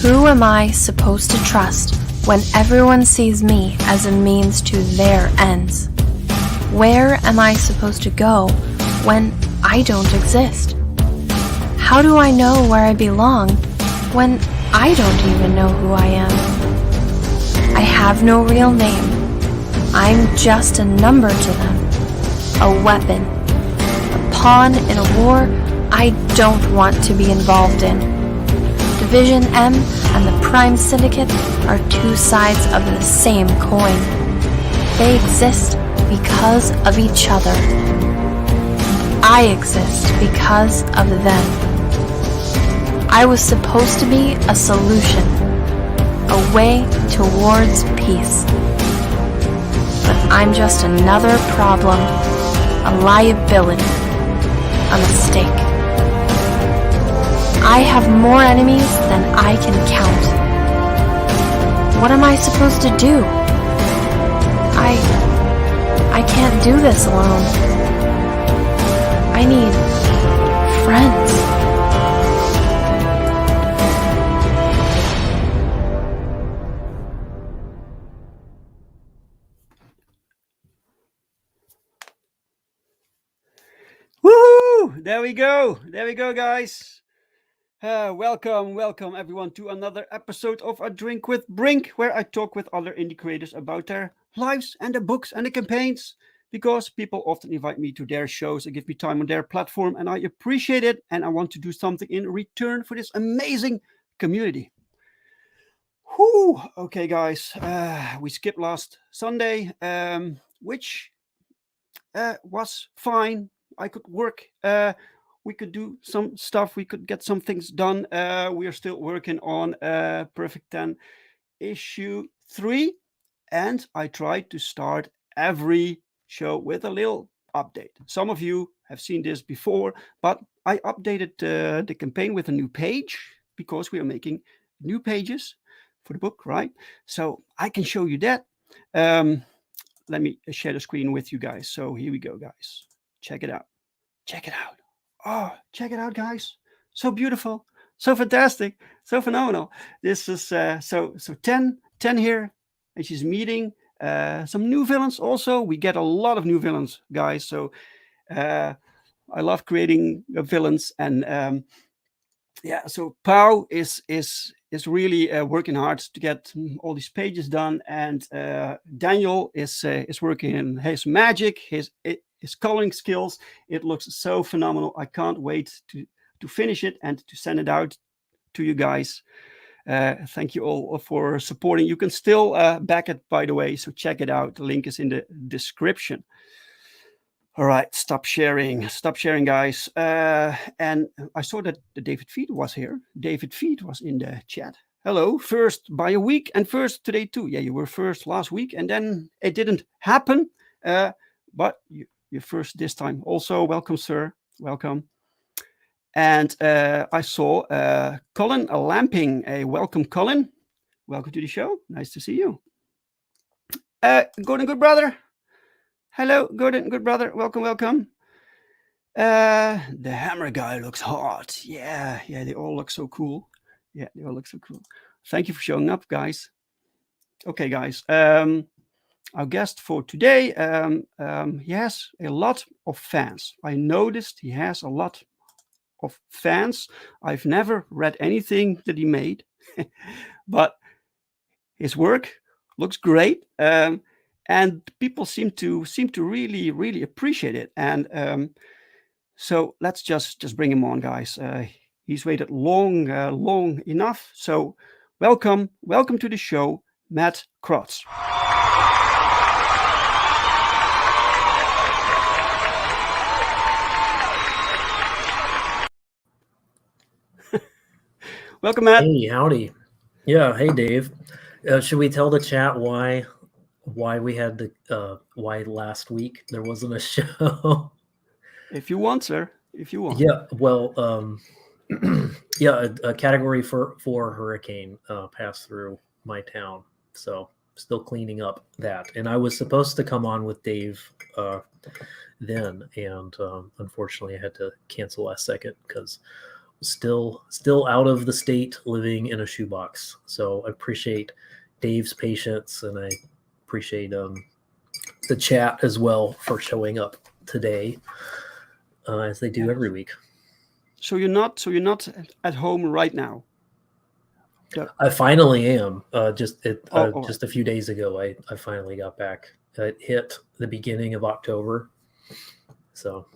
Who am I supposed to trust when everyone sees me as a means to their ends? Where am I supposed to go when I don't exist? How do I know where I belong when I don't even know who I am? I have no real name. I'm just a number to them, a weapon, a pawn in a war I don't want to be involved in. Division M and the Prime Syndicate are two sides of the same coin. They exist because of each other. I exist because of them. I was supposed to be a solution, a way towards peace. But I'm just another problem, a liability, a mistake. I have more enemies than I can count. What am I supposed to do? I can't do this alone. I need friends. Woohoo! There we go. There we go, guys. Welcome everyone to another episode of A Drink with Brink, where I talk with other indie creators about their lives and their books and the campaigns, because people often invite me to their shows and give me time on their platform, and I appreciate it, and I want to do something in return for this amazing community. Whew. Okay, guys, we skipped last Sunday, which was fine. I could work. We could do some stuff. We could get some things done. We are still working on Perfect 10 issue 3. And I tried to start every show with a little update. Some of you have seen this before, but I updated the campaign with a new page because we are making new pages for the book, right? So I can show you that. Let me share the screen with you guys. So here we go, guys. Check it out. Check it out. Oh, check it out, guys. So beautiful, so fantastic, so phenomenal. This is so 10 here, and she's meeting some new villains also. We get a lot of new villains, guys. So I love creating villains, and yeah, so Pau is really working hard to get all these pages done, and Daniel is working in his magic, his coloring skills. It looks so phenomenal. I can't wait to finish it and to send it out to you guys. Thank you all for supporting. You can still back it, by the way, so check it out. The link is in the description. All right, stop sharing, guys. And I saw that the David Feed was here. David Feed was in the chat. Hello, first by a week and first today too. Yeah, you were first last week and then it didn't happen. But you're first this time. Also, welcome, sir. Welcome. And I saw Colin Lamping. Welcome, Colin. Welcome to the show. Nice to see you. Gordon, good brother. Hello, Gordon, good brother. Welcome, welcome. The hammer guy looks hot. Yeah, they all look so cool. Yeah, they all look so cool. Thank you for showing up, guys. Okay, guys. Our guest for today, he has a lot of fans. I noticed he has a lot of fans. I've never read anything that he made, but his work looks great. And people seem to really appreciate it. And so let's just bring him on, guys. He's waited long enough. So welcome to the show, Matt Crotts. Welcome, Matt. Hey, howdy. Yeah, hey, Dave. Should we tell the chat why we had the why last week there wasn't a show? If you want, sir. If you want. Yeah. Well, yeah, a category 4 hurricane passed through my town, so still cleaning up that. And I was supposed to come on with Dave then, and unfortunately, I had to cancel last second because still out of the state, living in a shoebox. So I appreciate Dave's patience, and I appreciate the chat as well for showing up today, as they do every week. So you're not at home right now? I finally am. Just a few days ago, I finally got back. It hit the beginning of October. So.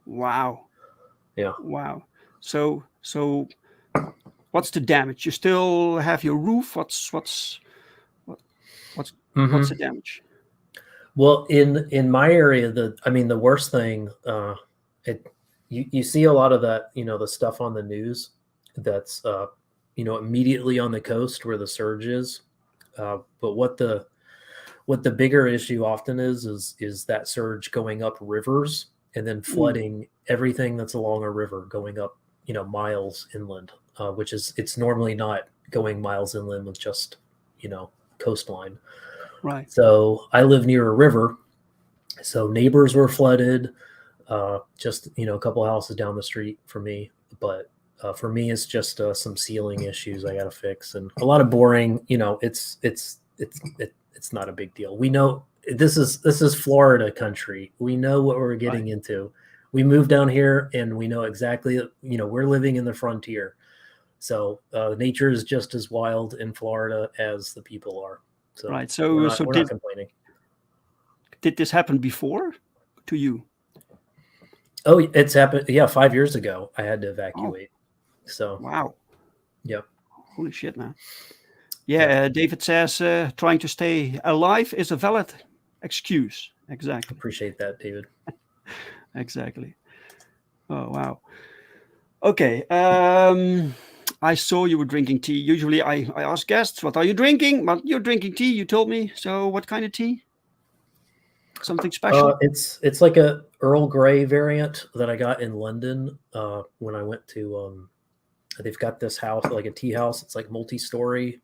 Wow. Yeah. Wow. So what's the damage? You still have your roof? What's the damage? Well, in my area, the worst thing, you see a lot of that, the stuff on the news that's immediately on the coast where the surge is. But what the bigger issue often is that surge going up rivers and then flooding everything that's along a river, going up miles inland, which is, it's normally not going miles inland with just coastline. Right. So I live near a river, so neighbors were flooded, just a couple houses down the street from me. But for me, it's just some ceiling issues I got to fix, and a lot of boring. It's not a big deal. We know this is Florida country. We know what we're getting into. We moved down here and we know exactly, we're living in the frontier. So nature is just as wild in Florida as the people are. So right. So we're not complaining. Did this happen before to you? Oh, it's happened. Yeah. 5 years ago, I had to evacuate. So. Wow. Yep. Holy shit, man. Yeah. David says trying to stay alive is a valid excuse. Exactly. Appreciate that, David. Exactly. Oh, wow. Okay. I saw you were drinking tea. Usually I ask guests, what are you drinking? But you're drinking tea, you told me. So what kind of tea? Something special? It's like a Earl Grey variant that I got in London when I went to, they've got this house, like a tea house. It's like multi-story.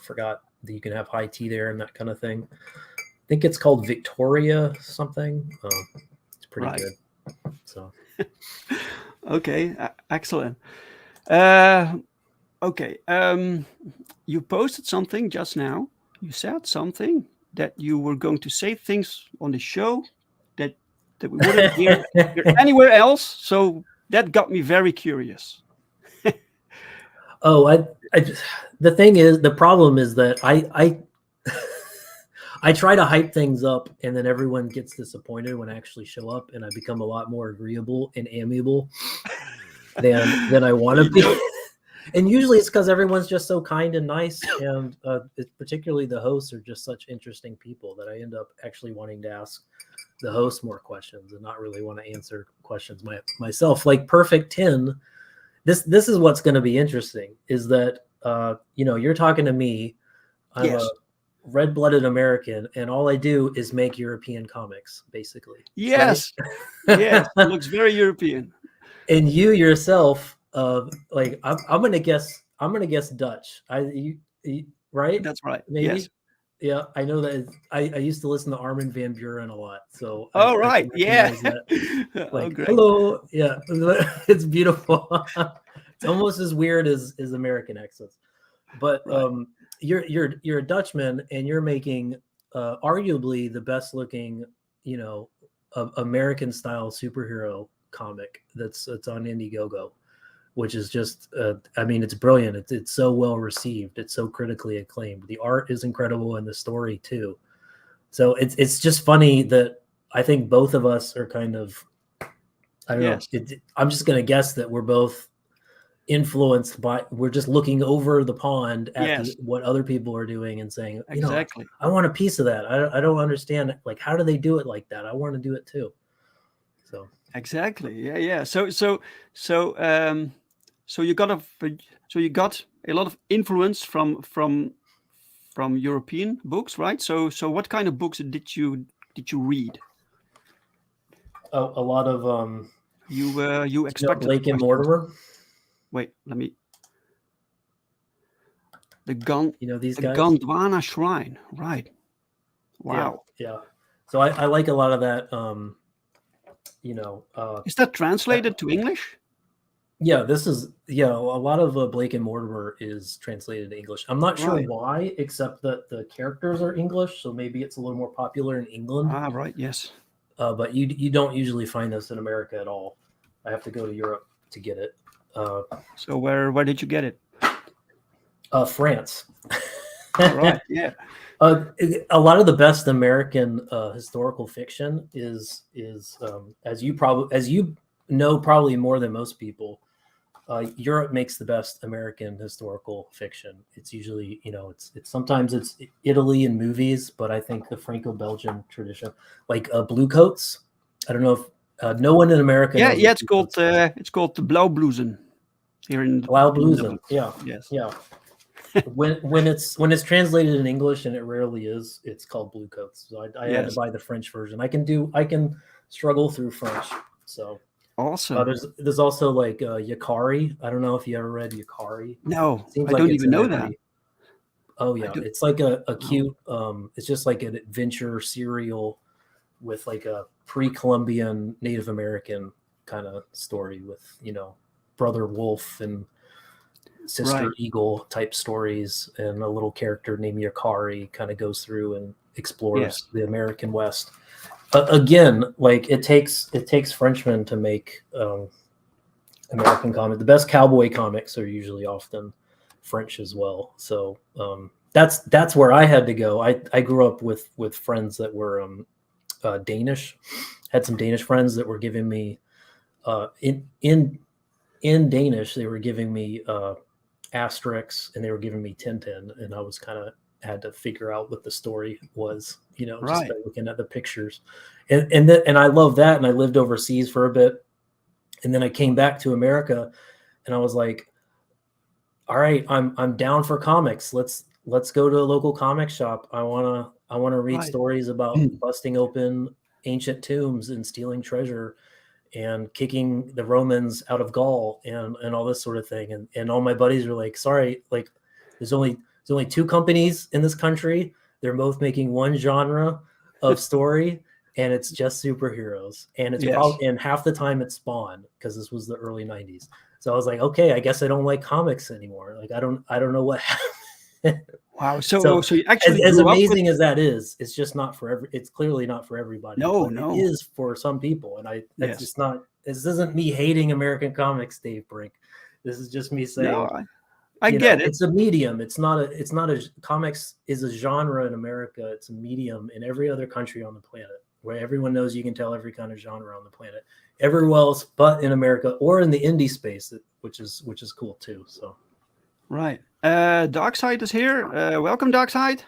Forgot that you can have high tea there and that kind of thing. I think it's called Victoria something. It's pretty good. So, okay, excellent. Okay, you posted something just now. You said something that you were going to say things on the show that we wouldn't hear anywhere else. So that got me very curious. Oh, the problem is that I try to hype things up, and then everyone gets disappointed when I actually show up, and I become a lot more agreeable and amiable than I want to be. And usually it's because everyone's just so kind and nice, and particularly the hosts are just such interesting people that I end up actually wanting to ask the host more questions and not really want to answer questions myself. Like Perfect 10, this is what's going to be interesting is that you're talking to me. I'm Yes. a red-blooded American, and all I do is make European comics, basically. Yes. Right? Yes. It looks very European. And you yourself, like I'm gonna guess Dutch. Right? That's right. Maybe. Yes. Yeah, I know that. I used to listen to Armin van Buren a lot, so I Right. can Yeah. recognize that. Like, great. hello, yeah, it's beautiful. It's almost as weird as American accents, but Right. you're a Dutchman, and you're making arguably the best looking, American style superhero comic that's on Indiegogo, which is just it's brilliant. It's so well received. It's so critically acclaimed. The art is incredible and the story too. So it's just funny that I think both of us are kind of, I don't know. I'm just going to guess that we're both influenced by, we're just looking over the pond at what other people are doing and saying, exactly. I want a piece of that. I don't understand. Like, how do they do it like that? I want to do it too. So exactly. Yeah. So you got a lot of influence from European books, right? So what kind of books did you read? A lot of you expected Blake and Mortimer. Wait, let me. The these guys. Gondwana Shrine, right? Wow. Yeah. So I like a lot of that. Is that translated to English? Yeah, this is a lot of Blake and Mortimer is translated to English. I'm not sure why, except that the characters are English, so maybe it's a little more popular in England. Right. Yes. But you don't usually find this in America at all. I have to go to Europe to get it. So where did you get it? France. Right. Yeah. A lot of the best American historical fiction is as you know probably more than most people. Europe makes the best American historical fiction. It's usually, it's sometimes it's Italy in movies, but I think the Franco-Belgian tradition, like Blue Coats. I don't know if no one in America. Yeah. It's called the Blauwbloesen here in Blauwbloesen. Yeah. Yes. Yeah. when it's translated in English, and it rarely is, it's called Blue Coats. So I had to buy the French version. I can struggle through French. So awesome. There's also like Yakari. I don't know if you ever read Yakari. No, I don't even know that. Oh yeah, it's like a cute. It's just like an adventure serial with like a pre-Columbian Native American kind of story with brother wolf and sister eagle type stories, and a little character named Yakari kind of goes through and explores the American West. Again, like it takes Frenchmen to make American comics. The best cowboy comics are usually often French as well. So that's where I had to go. I grew up with friends that were Danish. Had some Danish friends that were giving me in Danish. They were giving me Asterix, and they were giving me Tintin, and I was kind of had to figure out what the story was, just by looking at the pictures, and I love that. And I lived overseas for a bit, and then I came back to America, and I was like, all right, I'm down for comics. Let's go to a local comic shop. I want to read stories about busting open ancient tombs and stealing treasure and kicking the Romans out of Gaul and all this sort of thing. And all my buddies were like, sorry, like there's only two companies in this country. They're both making one genre of story, and it's just superheroes. And it's probably, and half the time it's Spawn, because this was the early 90s. So I was like, okay, I guess I don't like comics anymore. Like I don't know what happened. Wow. So you actually as amazing as that is, it's just not for it's clearly not for everybody. No. It is for some people. And that's just not, this isn't me hating American comics, Dave Brink. This is just me saying, no, I get it. It's a medium. It's not a comics is a genre in America. It's a medium in every other country on the planet, where everyone knows you can tell every kind of genre on the planet. Everywhere else but in America, or in the indie space, which is cool too. So right. Darkside is here. Welcome, Darkside.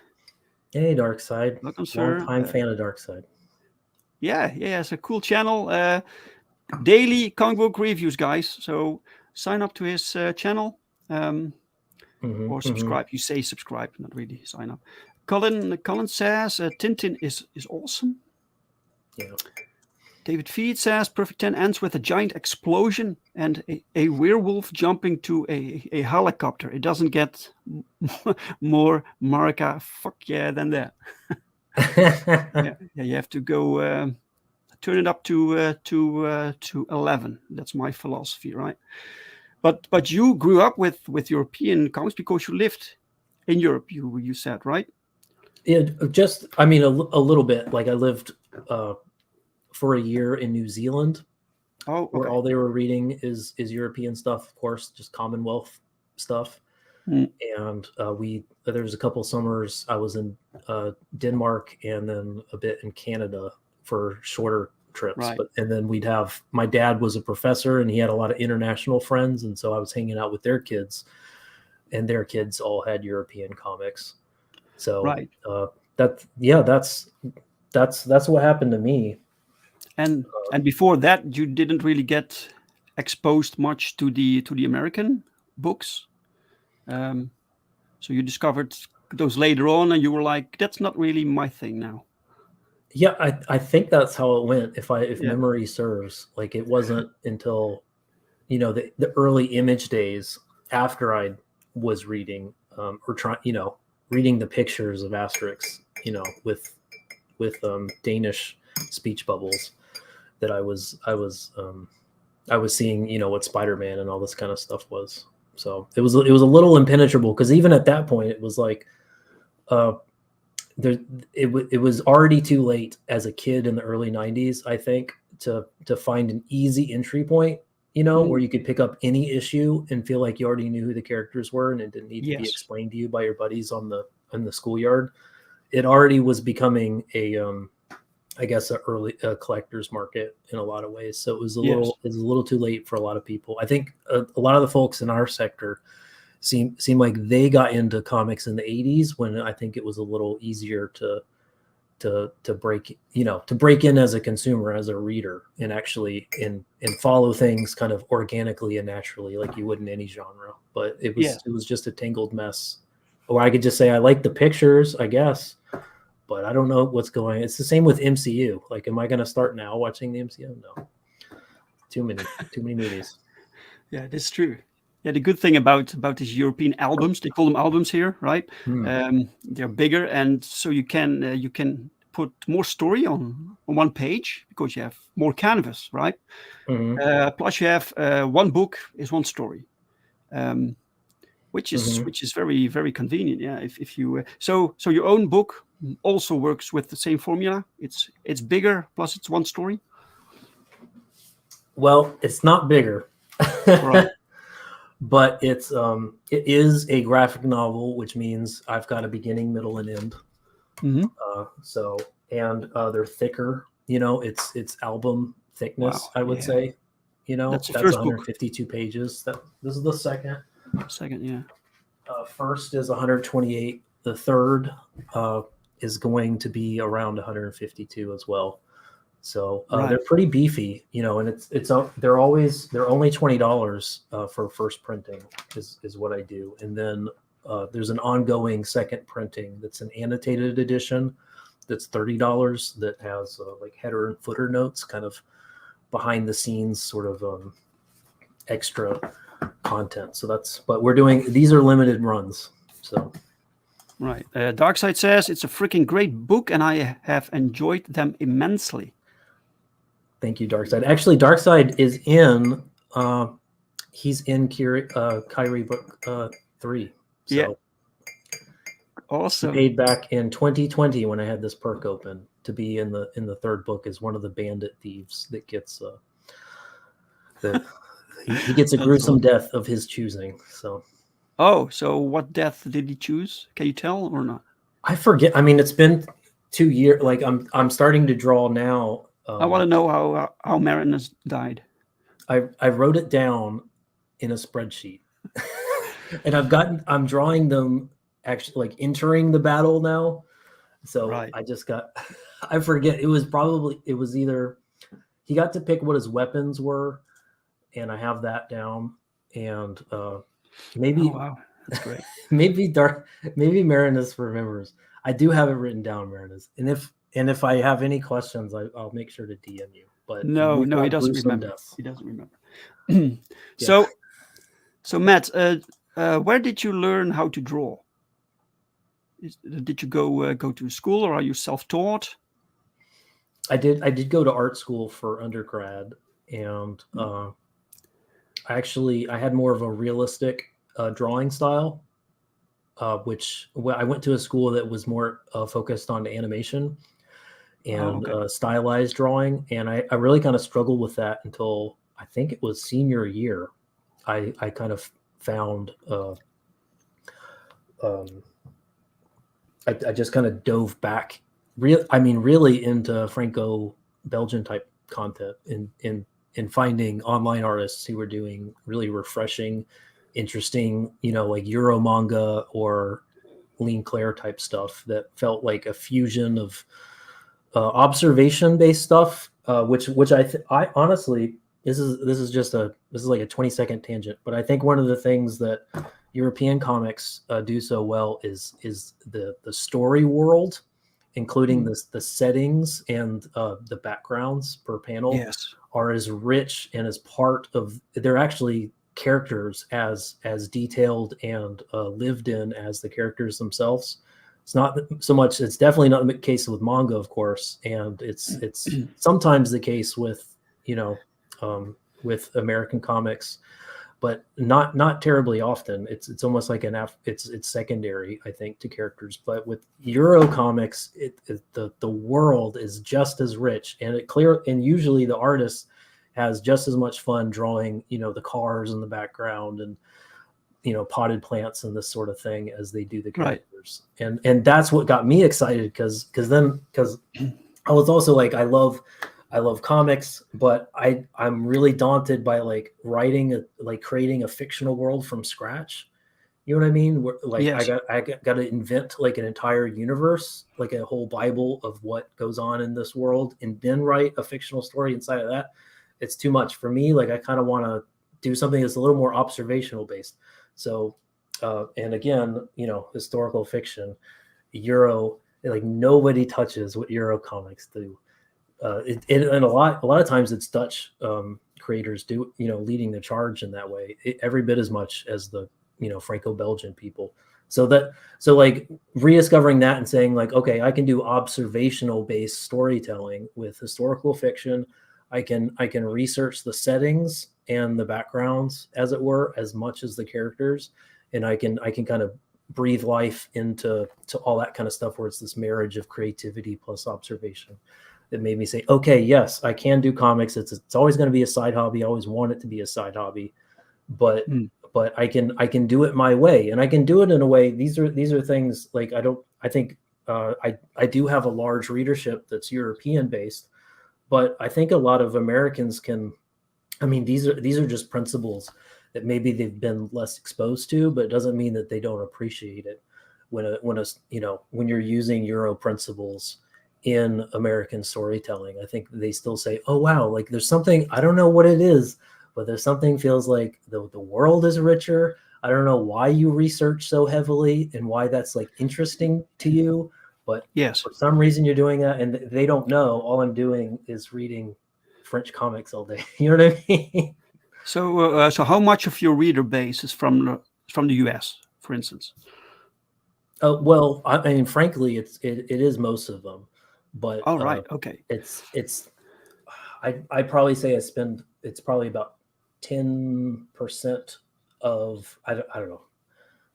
Hey, Darkside. Welcome, sir. Long-time fan of Darkside. Yeah, it's a cool channel. Daily comic book reviews, guys. So sign up to his channel. Or subscribe. You say subscribe, not really sign up. Colin says Tintin is awesome. Yeah. David Feed says Perfect 10 ends with a giant explosion and a werewolf jumping to a helicopter. It doesn't get more Marika fuck yeah than that. Yeah, you have to go turn it up to 11. That's my philosophy, right? But you grew up with European comics because you lived in Europe. You said, right? Yeah, just I mean a little bit. Like I lived for a year in New Zealand, where all they were reading is European stuff, of course, just Commonwealth stuff. And there was a couple summers I was in Denmark and then a bit in Canada for shorter trips. Right. And then my dad was a professor and he had a lot of international friends, and so I was hanging out with their kids, and their kids all had European comics. So right. That's what happened to me. And before that, you didn't really get exposed much to the American books. So you discovered those later on, and you were like, "That's not really my thing now." Yeah, I think that's how it went. If memory serves, like it wasn't until the early Image days after I was reading or trying reading the pictures of Asterix, with Danish speech bubbles, that I was seeing what Spider-Man and all this kind of stuff was. So it was a little impenetrable, because even at that point it was like it was already too late as a kid in the early 90s, I think, to find an easy entry point, where you could pick up any issue and feel like you already knew who the characters were and it didn't need to be explained to you by your buddies on the schoolyard. It already was becoming I guess a collector's market in a lot of ways. So it was a little too late for a lot of people. I think a lot of the folks in our sector seem like they got into comics in the 80s, when I think it was a little easier to break in as a consumer, as a reader, and actually and follow things kind of organically and naturally, like you would in any genre. But it was just a tangled mess. Or I could just say I like the pictures, I guess, but I don't know what's going on. It's the same with MCU. Like, am I going to start now watching the MCU? No. Too many movies. Yeah, that's true. Yeah, the good thing about these European albums, they call them albums here, right? They're bigger, and so you can put more story on one page because you have more canvas, right? Plus, you have one book is one story, which is very, very convenient. Yeah, if you so your own book also works with the same formula. It's bigger, plus it's one story. Well, it's not bigger. Right. But it is a graphic novel, which means I've got a beginning, middle, and end. They're thicker. It's album thickness. Wow, I would say. That's 152 book. Pages. This is the second. Second, yeah. First is 128. The third is going to be around 152 as well. So they're pretty beefy, and they're only $20 for first printing is what I do. And then there's an ongoing second printing that's an annotated edition that's $30 that has like header and footer notes, kind of behind the scenes sort of extra content. So but these are limited runs. So. Right. Darkside says it's a freaking great book and I have enjoyed them immensely. Thank you, Darkside. Actually, Darkside is in. He's in Kyrie Book 3. So yeah. Awesome. He paid back in 2020 when I had this perk open to be in the third book as one of the bandit thieves that gets he gets a gruesome death of his choosing. So. Oh, so what death did he choose? Can you tell or not? I forget. I mean, it's been 2 years. Like I'm starting to draw now. I want to know how Marinus died. I wrote it down in a spreadsheet, and I'm drawing them actually, like entering the battle now. So I just got I forget. It was either he got to pick what his weapons were, and I have that down. And maybe Oh wow, that's great. maybe Marinus remembers. I do have it written down, Marinus. And if I have any questions, I'll make sure to DM you. But No, we've no, he got doesn't gruesome remember. deaths. He doesn't remember. Yeah. So Matt, where did you learn how to draw? Did you go to school, or are you self-taught? I did go to art school for undergrad, and I had more of a realistic drawing style, which I went to a school that was more focused on animation and Okay. stylized drawing, and I really kind of struggled with that until I think it was senior year. I kind of found I just kind of dove back really into Franco-Belgian type content in finding online artists who were doing really refreshing, interesting, like Euro manga or Lean Claire type stuff that felt like a fusion of observation-based stuff, which I honestly, this is like a 20-second tangent, but I think one of the things that European comics do so well is the story world, including the settings and the backgrounds per panel Yes. are as rich and as part of. They're actually characters as detailed and lived in as the characters themselves. It's not so much. It's definitely not the case with manga, of course, and it's sometimes the case with with American comics, but not terribly often. It's almost like it's secondary, I think, to characters. But with Euro comics, the world is just as rich, and usually the artist has just as much fun drawing the cars in the background and potted plants and this sort of thing as they do the characters. Right. And that's what got me excited because I was also like, I love comics, but I'm really daunted by creating a fictional world from scratch. You know what I mean? Yes. I got to invent like an entire universe, like a whole Bible of what goes on in this world, and then write a fictional story inside of that. It's too much for me. Like I kind of want to do something that's a little more observational based. So, and again, historical fiction, Euro, like nobody touches what Euro comics do. And a lot of times it's Dutch creators do, leading the charge in that way, every bit as much as the, Franco-Belgian people. So like rediscovering that and saying like, okay, I can do observational based storytelling with historical fiction. I can research the settings and the backgrounds, as it were, as much as the characters, and I can kind of breathe life into all that kind of stuff where it's this marriage of creativity plus observation that made me say, okay, yes, I can do comics. It's always going to be a side hobby. I always want it to be a side hobby, but I can do it my way, and I can do it in a way. These are things like I think I do have a large readership that's European based, but I think a lot of Americans can. I mean, these are just principles that maybe they've been less exposed to, but it doesn't mean that they don't appreciate it when you're using Euro principles in American storytelling. I think they still say, oh wow, like there's something, I don't know what it is, but there's something feels like the world is richer. I don't know why you research so heavily and why that's like interesting to you, but yes, for some reason you're doing that, and they don't know. All I'm doing is reading French comics all day. You know what I mean? So how much of your reader base is from the US, for instance? Well, I mean, frankly, it is most of them, but oh right, okay. It's I'd probably say it's probably about 10% of I don't know.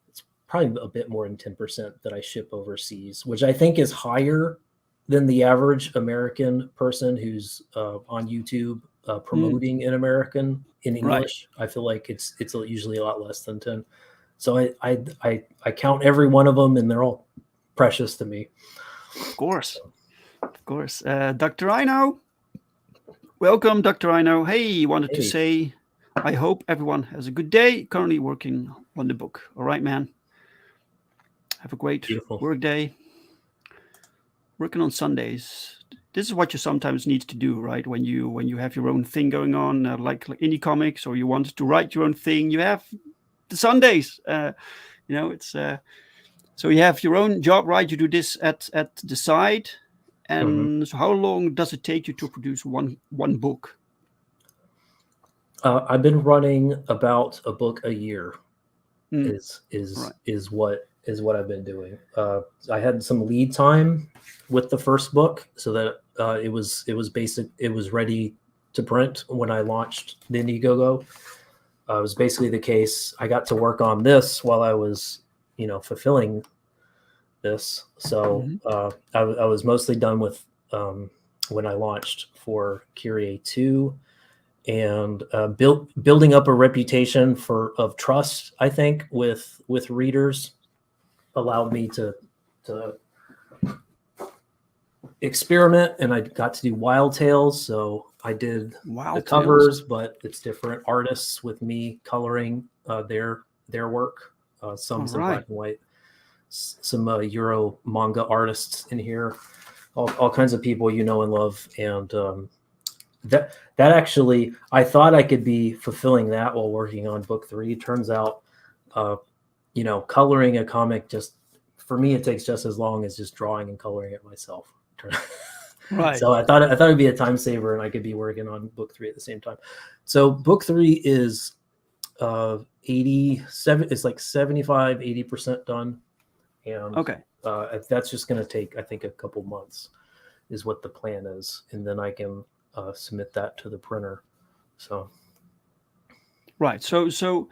It's probably a bit more than 10% that I ship overseas, which I think is higher than the average American person who's on YouTube promoting in English. Right. I feel like it's usually a lot less than 10. So I count every one of them, and they're all precious to me. Of course. Dr. Rhino, welcome, Dr. Rhino. Hey, wanted to say, I hope everyone has a good day. Currently working on the book. All right, man. Have a great work day. working on Sundays. This is what you sometimes need to do, right? When you have your own thing going on, like indie comics, or you want to write your own thing, you have the Sundays. It's so you have your own job, right? You do this at the side, and so how long does it take you to produce one book? I've been running about a book a year. Is what I've been doing. I had some lead time with the first book, so that it was basic. It was ready to print when I launched the Indiegogo. It was basically the case. I got to work on this while I was, fulfilling this. So I was mostly done with when I launched for Kyrie 2, and building up a reputation of trust, I think, with readers allowed me to experiment, and I got to do Wild Tales. So I did the covers, but it's different artists with me coloring their work. Some black and white, some Euro manga artists in here, all kinds of people and love, and that actually, I thought I could be fulfilling that while working on book 3. Turns out, coloring a comic, just for me, it takes just as long as just drawing and coloring it myself. Right. So I thought it'd be a time saver, and I could be working on book 3 at the same time. So book 3 is 87. It's like 75, 80% done, and that's just going to take, I think, a couple months, is what the plan is, and then I can submit that to the printer. So right. So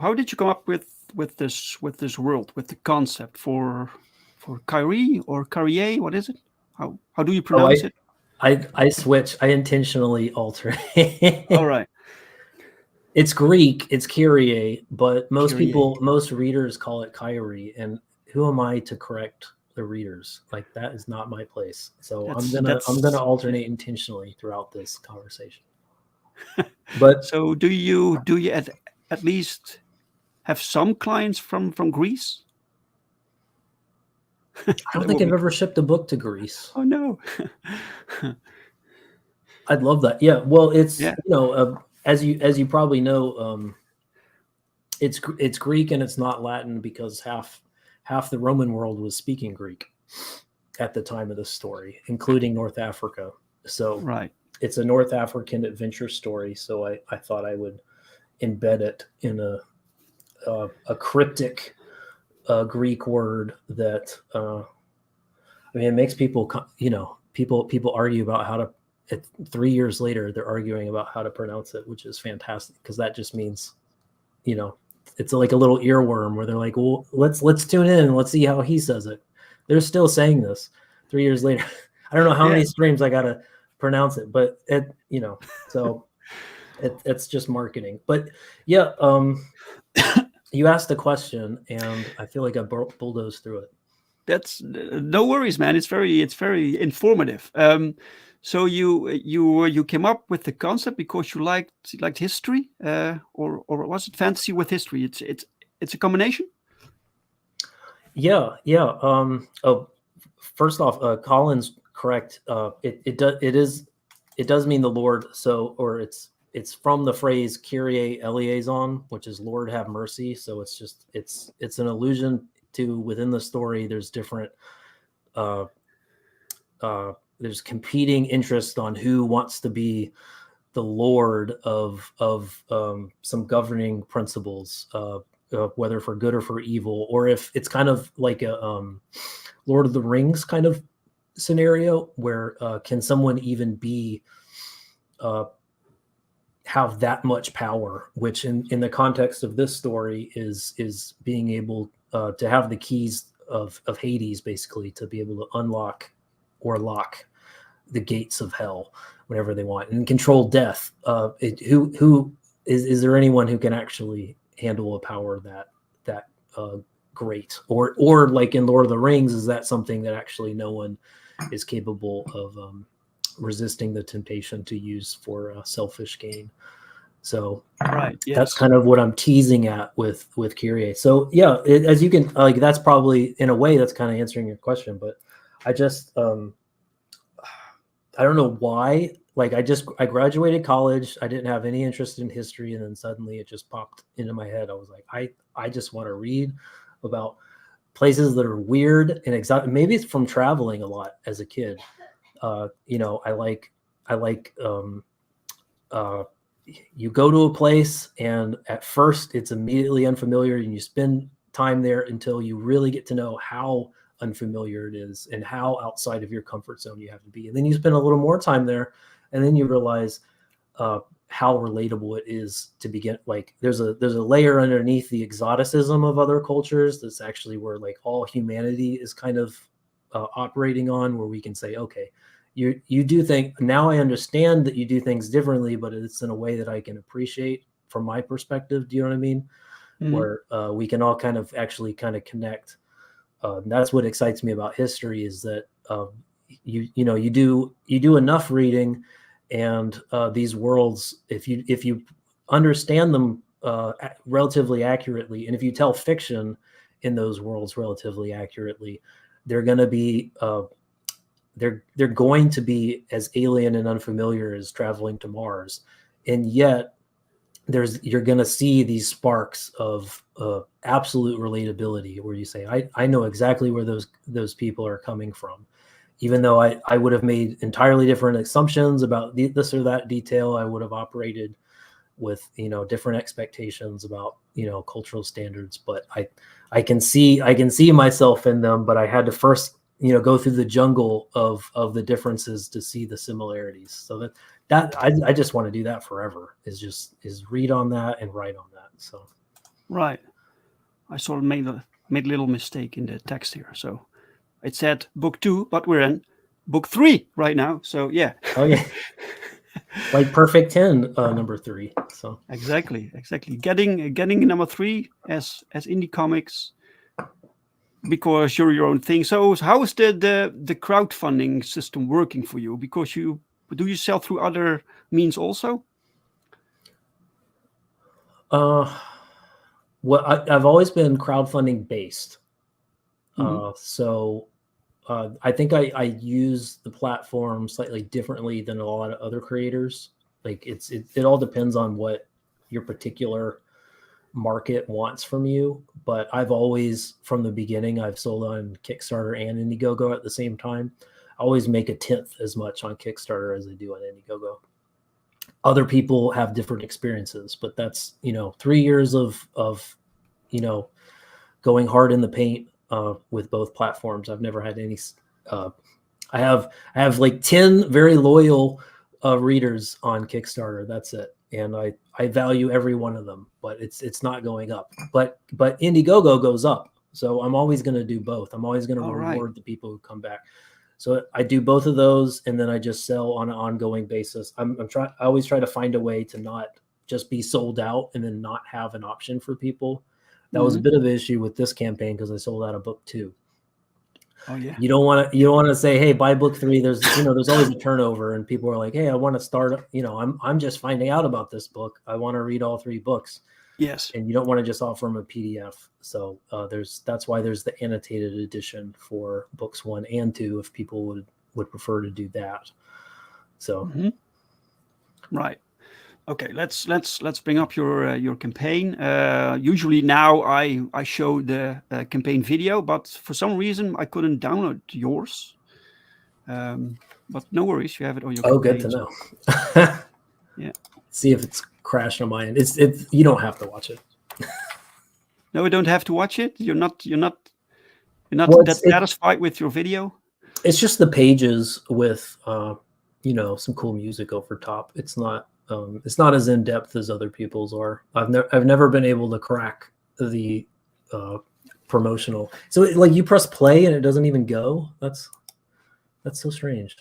how did you come up with this world, with the concept for Kyrie or Kyrie? What is it? How do you pronounce it? I switch. I intentionally alter. All right. It's Greek. It's Kyrie, but most readers call it Kyrie, and who am I to correct the readers? Like, that is not my place. So I'm gonna alternate intentionally throughout this conversation. But so do you at least have some clients from Greece? I don't think I've ever shipped a book to Greece. Oh no. I'd love that. Yeah. Well, it's as you probably know, it's Greek and it's not Latin, because half the Roman world was speaking Greek at the time of this story, including North Africa. So it's a North African adventure story. So I thought I would embed it in a cryptic Greek word that it makes people people argue about how to. 3 years later, they're arguing about how to pronounce it, which is fantastic, because that just means, it's like a little earworm where they're like, well, let's tune in and let's see how he says it. They're still saying this 3 years later. I don't know how many streams I got to pronounce it, but so it's just marketing. But yeah, you asked a question, and I feel like I bulldozed through it. That's no worries, man. It's very informative. So you came up with the concept because you liked history, or was it fantasy with history? It's a combination. Yeah. First off, Colin's correct. It does mean the Lord. So, or it's from the phrase Kyrie eleison, which is Lord have mercy. So it's an allusion to, within the story, there's different there's competing interest on who wants to be the Lord of some governing principles, whether for good or for evil, or if it's kind of like a Lord of the Rings kind of scenario, where can someone even be have that much power, which in the context of this story is being able to have the keys of Hades, basically, to be able to unlock or lock the gates of hell whenever they want, and control death. Who is there anyone who can actually handle a power that great, or like in Lord of the Rings, is that something that actually no one is capable of resisting the temptation to use for selfish gain? So that's kind of what I'm teasing at with Kyrie. So yeah, as you can, like, that's probably, in a way, that's kind of answering your question, but I just I don't know why. Like I graduated college. I didn't have any interest in history, and then suddenly it just popped into my head. I was like, I just want to read about places that are weird and exotic. Maybe it's from traveling a lot as a kid. You know, I like you go to a place and at first it's immediately unfamiliar, and you spend time there until you really get to know how unfamiliar it is and how outside of your comfort zone you have to be. And then you spend a little more time there, and then you realize how relatable it is to begin. Like there's a layer underneath the exoticism of other cultures that's actually where like all humanity is kind of operating on, where we can say, okay, you do think, now I understand that you do things differently, but it's in a way that I can appreciate from my perspective. Do you know what I mean? Where we can all kind of actually kind of connect. That's what excites me about history, is that you do enough reading, and these worlds, if you understand them relatively accurately, and if you tell fiction in those worlds relatively accurately, they're going to be they're going to be as alien and unfamiliar as traveling to Mars, and yet you're going to see these sparks of absolute relatability, where you say, I know exactly where those people are coming from, even though I would have made entirely different assumptions about this or that detail. I would have operated with different expectations about cultural standards, but I can see myself in them, but I had to first go through the jungle of the differences to see the similarities. So that I just want to do that forever, is read on that and write on that. So Right. I sort of made a little mistake in the text here. So it said book 2, but we're in book 3 right now. So yeah. Oh yeah. Like Perfect 10, number 3. So exactly. Getting number 3 as indie comics, because you're your own thing. So how is the crowdfunding system working for you? Because you sell through other means also? Well, I've always been crowdfunding based. Mhm. So I think I use the platform slightly differently than a lot of other creators. Like it all depends on what your particular market wants from you. But I've always, from the beginning, I've sold on Kickstarter and Indiegogo at the same time. I always make a tenth as much on Kickstarter as I do on Indiegogo. Other people have different experiences, but that's 3 years of going hard in the paint with both platforms. I've never had any. I have like 10 very loyal readers on Kickstarter. That's it, and I value every one of them. But it's not going up. But Indiegogo goes up, so I'm always going to do both. I'm always going to reward the people who come back. So I do both of those, and then I just sell on an ongoing basis. I always try to find a way to not just be sold out and then not have an option for people. That was a bit of an issue with this campaign, because I sold out of book 2. Oh yeah. You don't want to say, hey, buy book 3. There's always a turnover, and people are like, hey, I want to start. I'm just finding out about this book. I want to read all 3 books. Yes. And you don't want to just offer them a PDF. So that's why there's the annotated edition for books 1 and 2, if people would prefer to do that. So right. Okay, let's bring up your campaign. Usually now I show the campaign video, but for some reason I couldn't download yours. But no worries, you have it on your campaign. Good to know. Yeah. See if it's crashed on my end. It's you don't have to watch it. No, we don't have to watch it. You're not that satisfied with your video. It's just the pages with some cool music over top. It's not as in depth as other people's are. I've never been able to crack the promotional. So like you press play and it doesn't even go. That's so strange.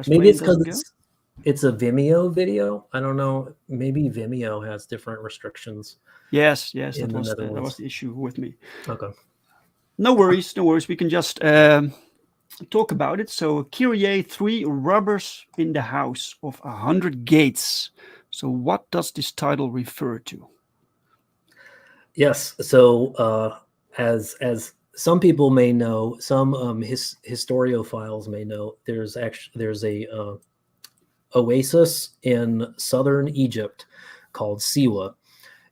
Maybe it's because it's a Vimeo video. I don't know. Maybe Vimeo has different restrictions. Yes, that was the issue with me. Okay. No worries. We can just talk about it. So Kyrie 3 Rubbers in the House of 100 Gates. So what does this title refer to? Yes. So as some people may know, some historiophiles may know, there's a oasis in southern Egypt called Siwa,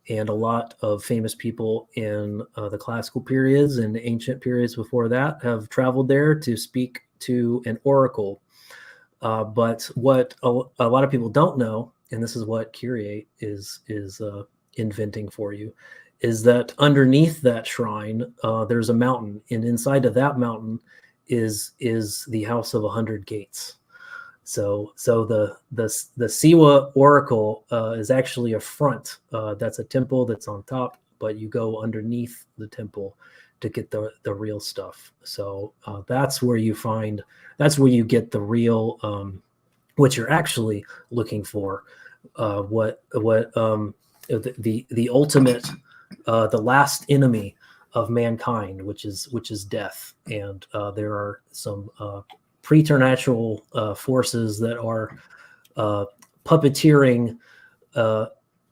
and a lot of famous people in the classical periods and ancient periods before that have traveled there to speak to an oracle. But what a lot of people don't know, and this is what Kyrie is inventing for you, is that underneath that shrine there's a mountain, and inside of that mountain is the House of 100 Gates. So the Siwa Oracle is actually a front. That's a temple that's on top, but you go underneath the temple to get the real stuff. So that's where you get the real what you're actually looking for. The ultimate, the last enemy of mankind, which is death, and there are some preternatural forces that are puppeteering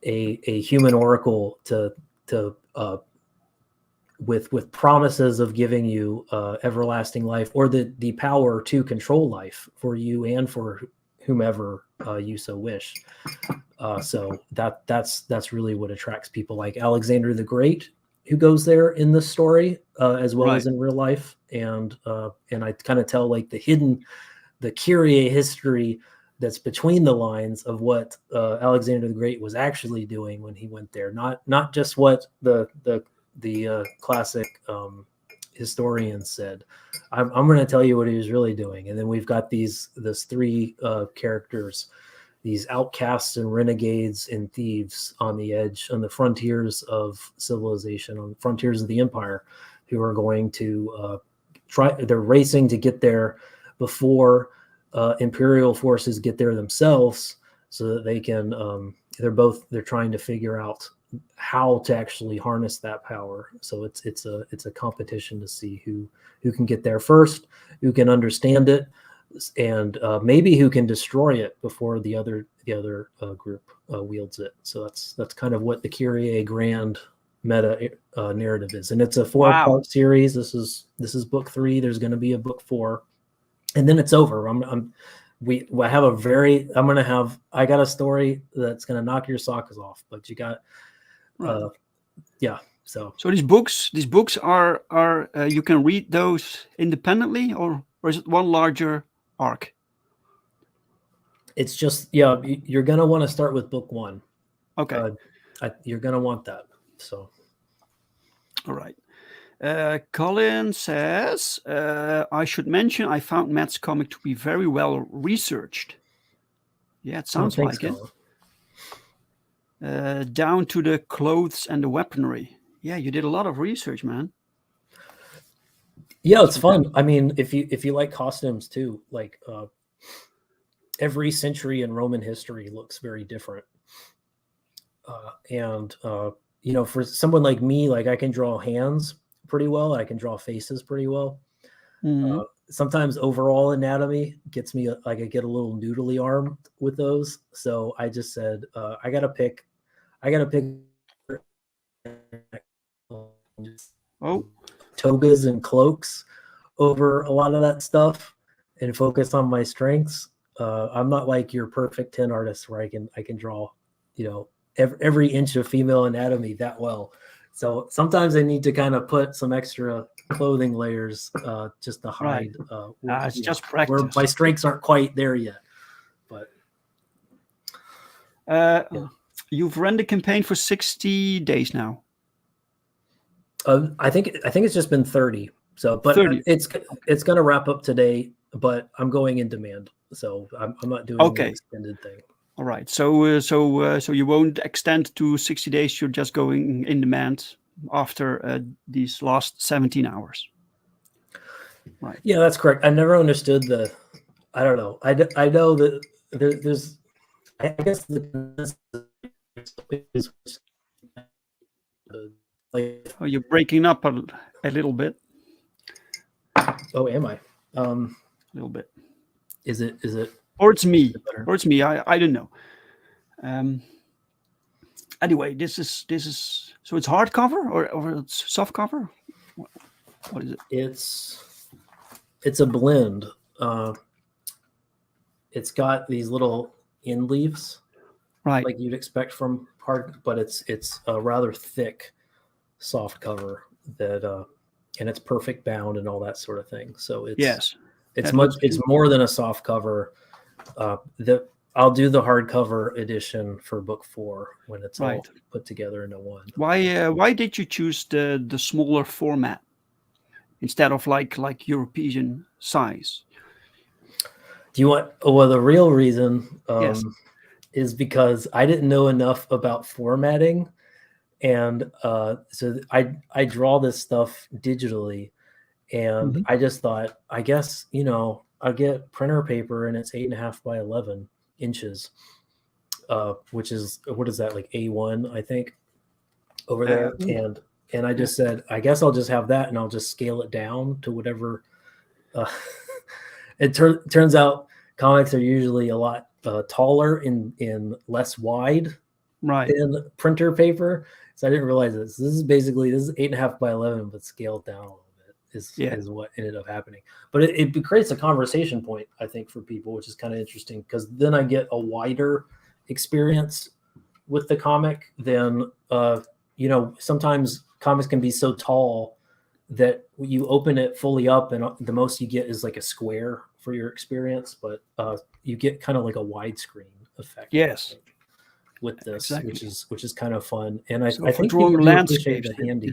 a human oracle to with promises of giving you everlasting life, or the power to control life for you and for whomever you so wish. So that's really what attracts people like Alexander the Great, who goes there in this story, as well as in real life. And I kind of tell like the Kyrie history that's between the lines of what Alexander the Great was actually doing when he went there, not just what the classic historians said. I'm going to tell you what he was really doing. And then we've got these three characters, these outcasts and renegades and thieves on the frontiers of civilization, on the frontiers of the empire, who are going to they're racing to get there before imperial forces get there themselves, so that they can they're trying to figure out how to actually harness that power. So it's a competition to see who can get there first, who can understand it, and maybe who can destroy it before the other group wields it. So that's kind of what the Kyrie grand meta narrative is, and it's a 4-part series. This is book 3. There's going to be a book 4, and then it's over. I got a story that's going to knock your socks off, but you got So these books are you can read those independently, or is it one larger arc? It's just, you're going to want to start with book 1. Okay. You're going to want that. So. All right. Colin says, I should mention I found Matt's comic to be very well researched. Yeah, it sounds like it. Down to the clothes and the weaponry. Yeah, you did a lot of research, man. Yeah, it's fun. I mean, if you like costumes too, like every century in Roman history looks very different. And for someone like me, like I can draw hands pretty well. I can draw faces pretty well. Mm-hmm. Sometimes overall anatomy gets me, like I get a little noodly armed with those. So I just said, I gotta pick togas and cloaks over a lot of that stuff and focus on my strengths. I'm not like your perfect 10 artist where I can draw, every inch of female anatomy that well. So sometimes I need to kind of put some extra clothing layers just to hide. It's just practice. Where my strengths aren't quite there yet. But you've run the campaign for 60 days now. I think it's just been 30. So, but 30. It's going to wrap up today. But I'm going in demand, so I'm not doing the extended thing. All right. So you won't extend to 60 days. You're just going in demand after these last 17 hours. Right. Yeah, that's correct. I never understood I don't know. I know that there's. I guess you're breaking up a little bit. Oh, am I? A little bit. Is it? Or it's me. I don't know. Anyway, this is so it's hardcover or it's soft cover. What is it? It's a blend. It's got these little end leaves, Right. like you'd expect from hard, but it's a rather thick, soft cover that, and it's perfect bound and all that sort of thing. So it's it's more than a soft cover. I'll do the hardcover edition for book 4 when it's all put together into one. Why did you choose the smaller format instead of like European size? Do you want? Well, the real reason Yes. is because I didn't know enough about formatting, and so I draw this stuff digitally, and I just thought, I guess, I get printer paper and it's 8.5 by 11 inches, which is, what is that, like A1, I think, over there. And I just said, I guess I'll just have that, and I'll just scale it down to whatever. It turns out comics are usually a lot taller in less wide than printer paper. So I didn't realize this. This is 8.5 by 11, but scaled down a little bit is what ended up happening. But it creates a conversation point, I think, for people, which is kind of interesting, because then I get a wider experience with the comic than, sometimes comics can be so tall that you open it fully up and the most you get is like a square for your experience, but you get kind of like a widescreen effect. Yes. With this, which is kind of fun. And I think drawing people landscapes, handy.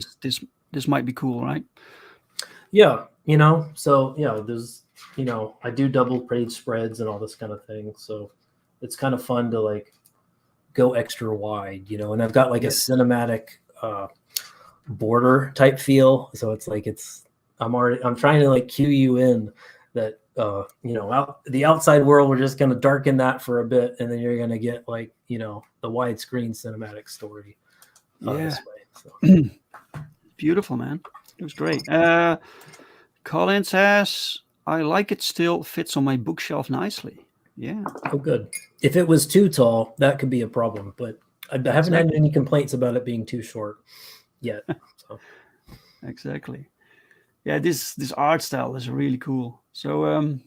This might be cool, right? Yeah, so there's, I do double page spreads and all this kind of thing. So it's kind of fun to like go extra wide, and I've got like a cinematic border type feel. So it's like, I'm trying to like cue you in that, the outside world, we're just going to darken that for a bit, and then you're going to get like, the widescreen cinematic story this way. So. Beautiful, man. It was great. Colin says, I like it still, fits on my bookshelf nicely. Yeah. Oh, good. If it was too tall, that could be a problem, but I haven't had any complaints about it being too short yet. So. Exactly. Yeah, this art style is really cool. So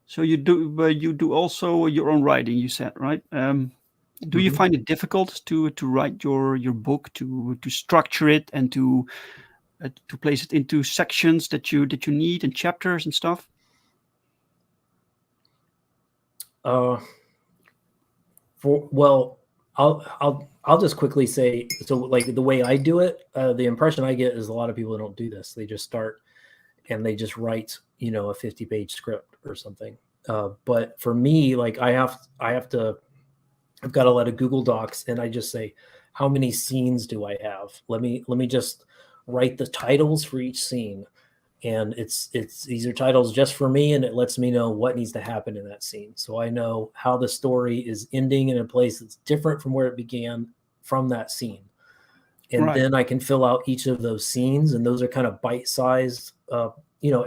so you do also your own writing, you said, right? Do you find it difficult to write your book, to structure it, and to place it into sections that you need, and chapters and stuff? I'll just quickly say, so like the way I do it, the impression I get is a lot of people don't do this. They just start and they just write, a 50-page script or something. But for me, like I've got a lot of Google Docs, and I just say, how many scenes do I have? Let me just write the titles for each scene. And these are titles just for me, and it lets me know what needs to happen in that scene. So I know how the story is ending in a place that's different from where it began from that scene. And then I can fill out each of those scenes, and those are kind of bite-sized.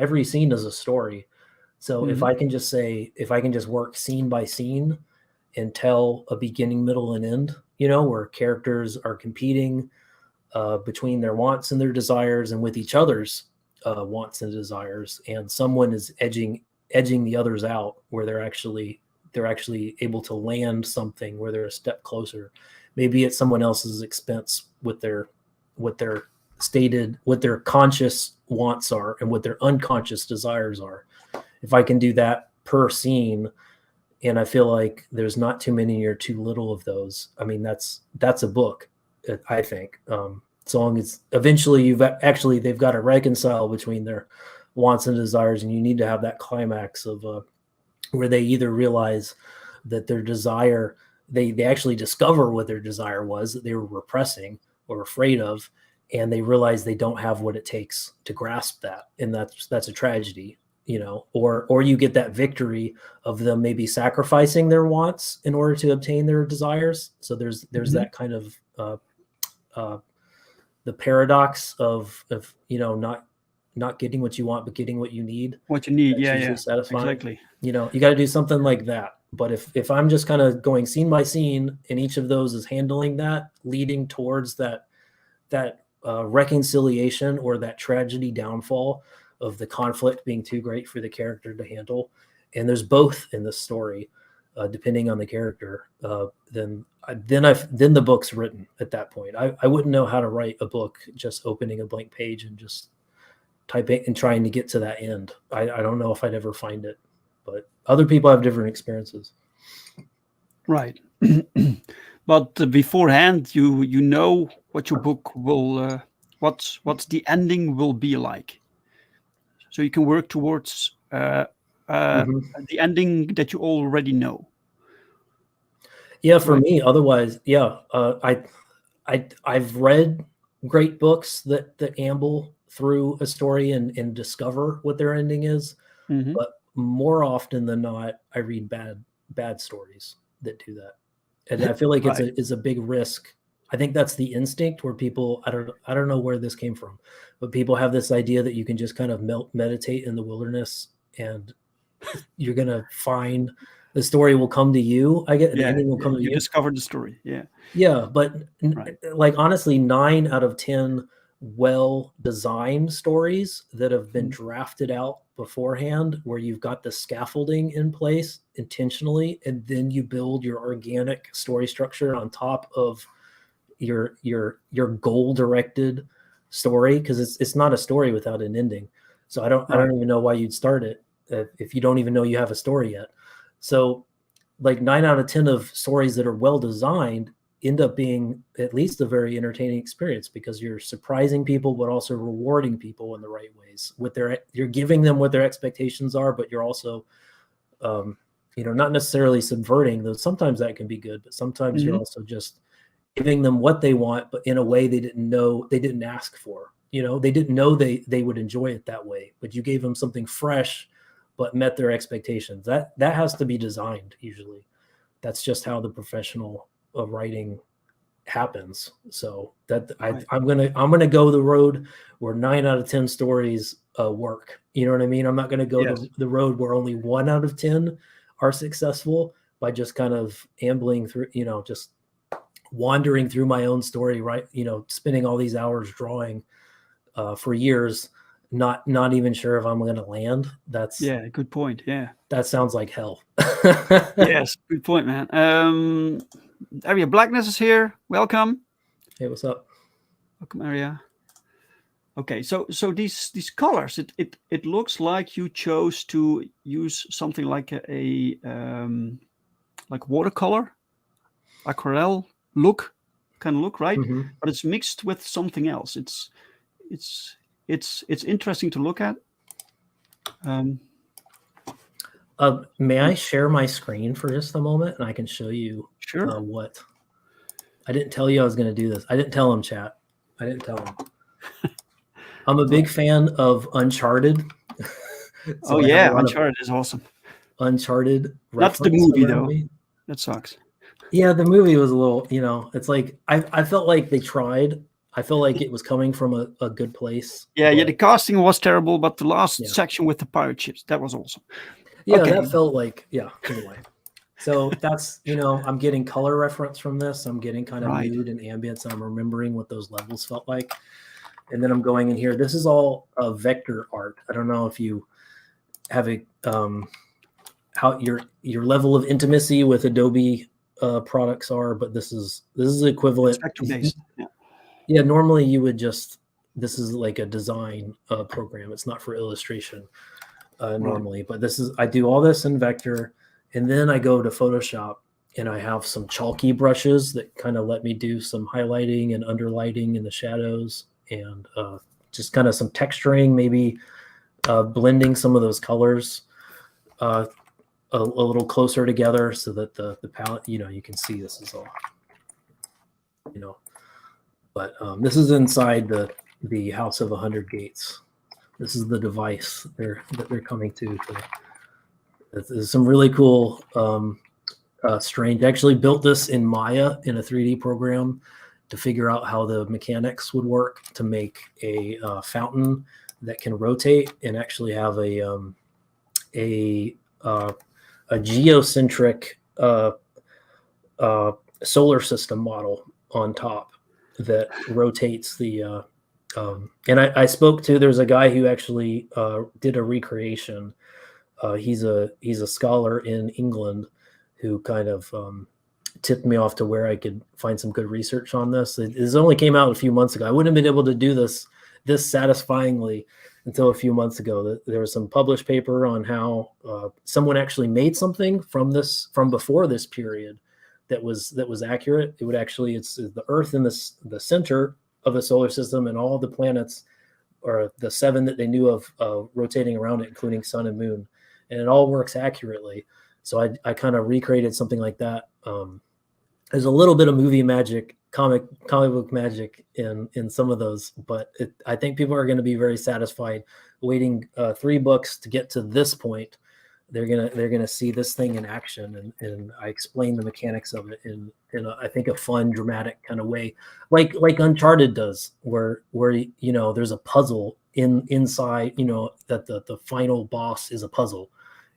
Every scene is a story. So if I can just work scene by scene and tell a beginning, middle, and end, where characters are competing between their wants and their desires, and with each other's wants and desires, and someone is edging the others out, where they're actually able to land something, where they're a step closer. Maybe at someone else's expense with what their conscious wants are and what their unconscious desires are. If I can do that per scene, and I feel like there's not too many or too little of those, I mean, that's a book, I think. As long as eventually they've got to reconcile between their wants and desires, and you need to have that climax of where they either realize that their desire, they actually discover what their desire was that they were repressing or afraid of, and they realize they don't have what it takes to grasp that, and that's a tragedy, or you get that victory of them maybe sacrificing their wants in order to obtain their desires. So there's that kind of the paradox of not getting what you want, but getting what you need. Satisfying. Exactly. You got to do something like that. But if I'm just kind of going scene by scene, and each of those is handling that, leading towards that reconciliation or that tragedy downfall of the conflict being too great for the character to handle. And there's both in this story, depending on the character. Then the book's written at that point. I wouldn't know how to write a book just opening a blank page and just typing and trying to get to that end. I don't know if I'd ever find it, but other people have different experiences. Right. But beforehand, you know what your book will, what's the ending will be like. So you can work towards the ending that you already know. Yeah, for me, otherwise, yeah, I've read great books that amble through a story and discover what their ending is, but more often than not, I read bad stories that do that, and I feel like it's a big risk. I think that's the instinct where people, I don't know where this came from, but people have this idea that you can just kind of meditate in the wilderness and you're gonna find the story will come to you. The ending will come to you. You discovered the story. Yeah. Yeah, but like honestly, 9 out of 10 well-designed stories that have been drafted out beforehand, where you've got the scaffolding in place intentionally, and then you build your organic story structure on top of your goal-directed story, because it's not a story without an ending. So I don't even know why you'd start it if you don't even know you have a story yet. So like 9 out of 10 of stories that are well designed end up being at least a very entertaining experience, because you're surprising people, but also rewarding people in the right ways you're giving them what their expectations are, but you're also, not necessarily subverting those. Sometimes that can be good, but sometimes you're also just giving them what they want, but in a way they didn't ask for. They didn't know they would enjoy it that way, but you gave them something fresh, but met their expectations. That has to be designed usually. That's just how the professional of writing happens. So that I'm gonna go the road where 9 out of 10 stories work. You know what I mean? I'm not gonna go the road where only 1 out of 10 are successful by just kind of ambling through, just wandering through my own story, right? Spending all these hours drawing for years, not even sure if I'm going to land. That's good point. Yeah, that sounds like hell. Yes, good point, man. Area Blackness is here. Welcome. Hey, what's up? Welcome, Area. Okay, so these colors, it looks like you chose to use something like a like watercolor, aquarelle kind of look, right? But it's mixed with something else. It's interesting to look at. May I share my screen for just a moment, and I can show you what I didn't tell you I was going to do this. I didn't tell him, chat. I didn't tell him. I'm a big fan of Uncharted. So Uncharted is awesome. Uncharted. That's the movie, though. That sucks. Yeah, the movie was a little, it's like I felt like they tried. I feel like it was coming from a good place. Yeah, the casting was terrible, but the last section with the pirate ships, that was awesome. Yeah, that felt like, anyway. So that's, I'm getting color reference from this. I'm getting kind of mood and ambience, and I'm remembering what those levels felt like. And then I'm going in here. This is all vector art. I don't know if you have how your level of intimacy with Adobe products are, but this is equivalent. Vector-based. Yeah, normally you would this is like a design program. It's not for illustration normally, but I do all this in vector, and then I go to Photoshop and I have some chalky brushes that kind of let me do some highlighting and underlighting in the shadows, and just kind of some texturing, maybe blending some of those colors a little closer together so that the palette, you can see this is all, but this is inside the House of 100 Gates. This is the device that they're coming to. There's some really cool strange. I actually built this in Maya in a 3D program to figure out how the mechanics would work to make a fountain that can rotate and actually have a geocentric solar system model on top that rotates the And I spoke to, there's a guy who actually did a recreation. He's a scholar in England who kind of tipped me off to where I could find some good research on this. It only came out a few months ago. I wouldn't have been able to do this satisfyingly until a few months ago. There was some published paper on how someone actually made something from before this period that was accurate. It would actually, it's the Earth in the center of the solar system, and all the planets, or the 7 that they knew of, rotating around it, including sun and moon, and it all works accurately. So I kind of recreated something like that. There's a little bit of movie magic, comic book magic in some of those, but I think people are going to be very satisfied waiting 3 books to get to this point. They're gonna see this thing in action, and I explain the mechanics of it in I think a fun, dramatic kind of way, like Uncharted does, where there's a puzzle inside, that the final boss is a puzzle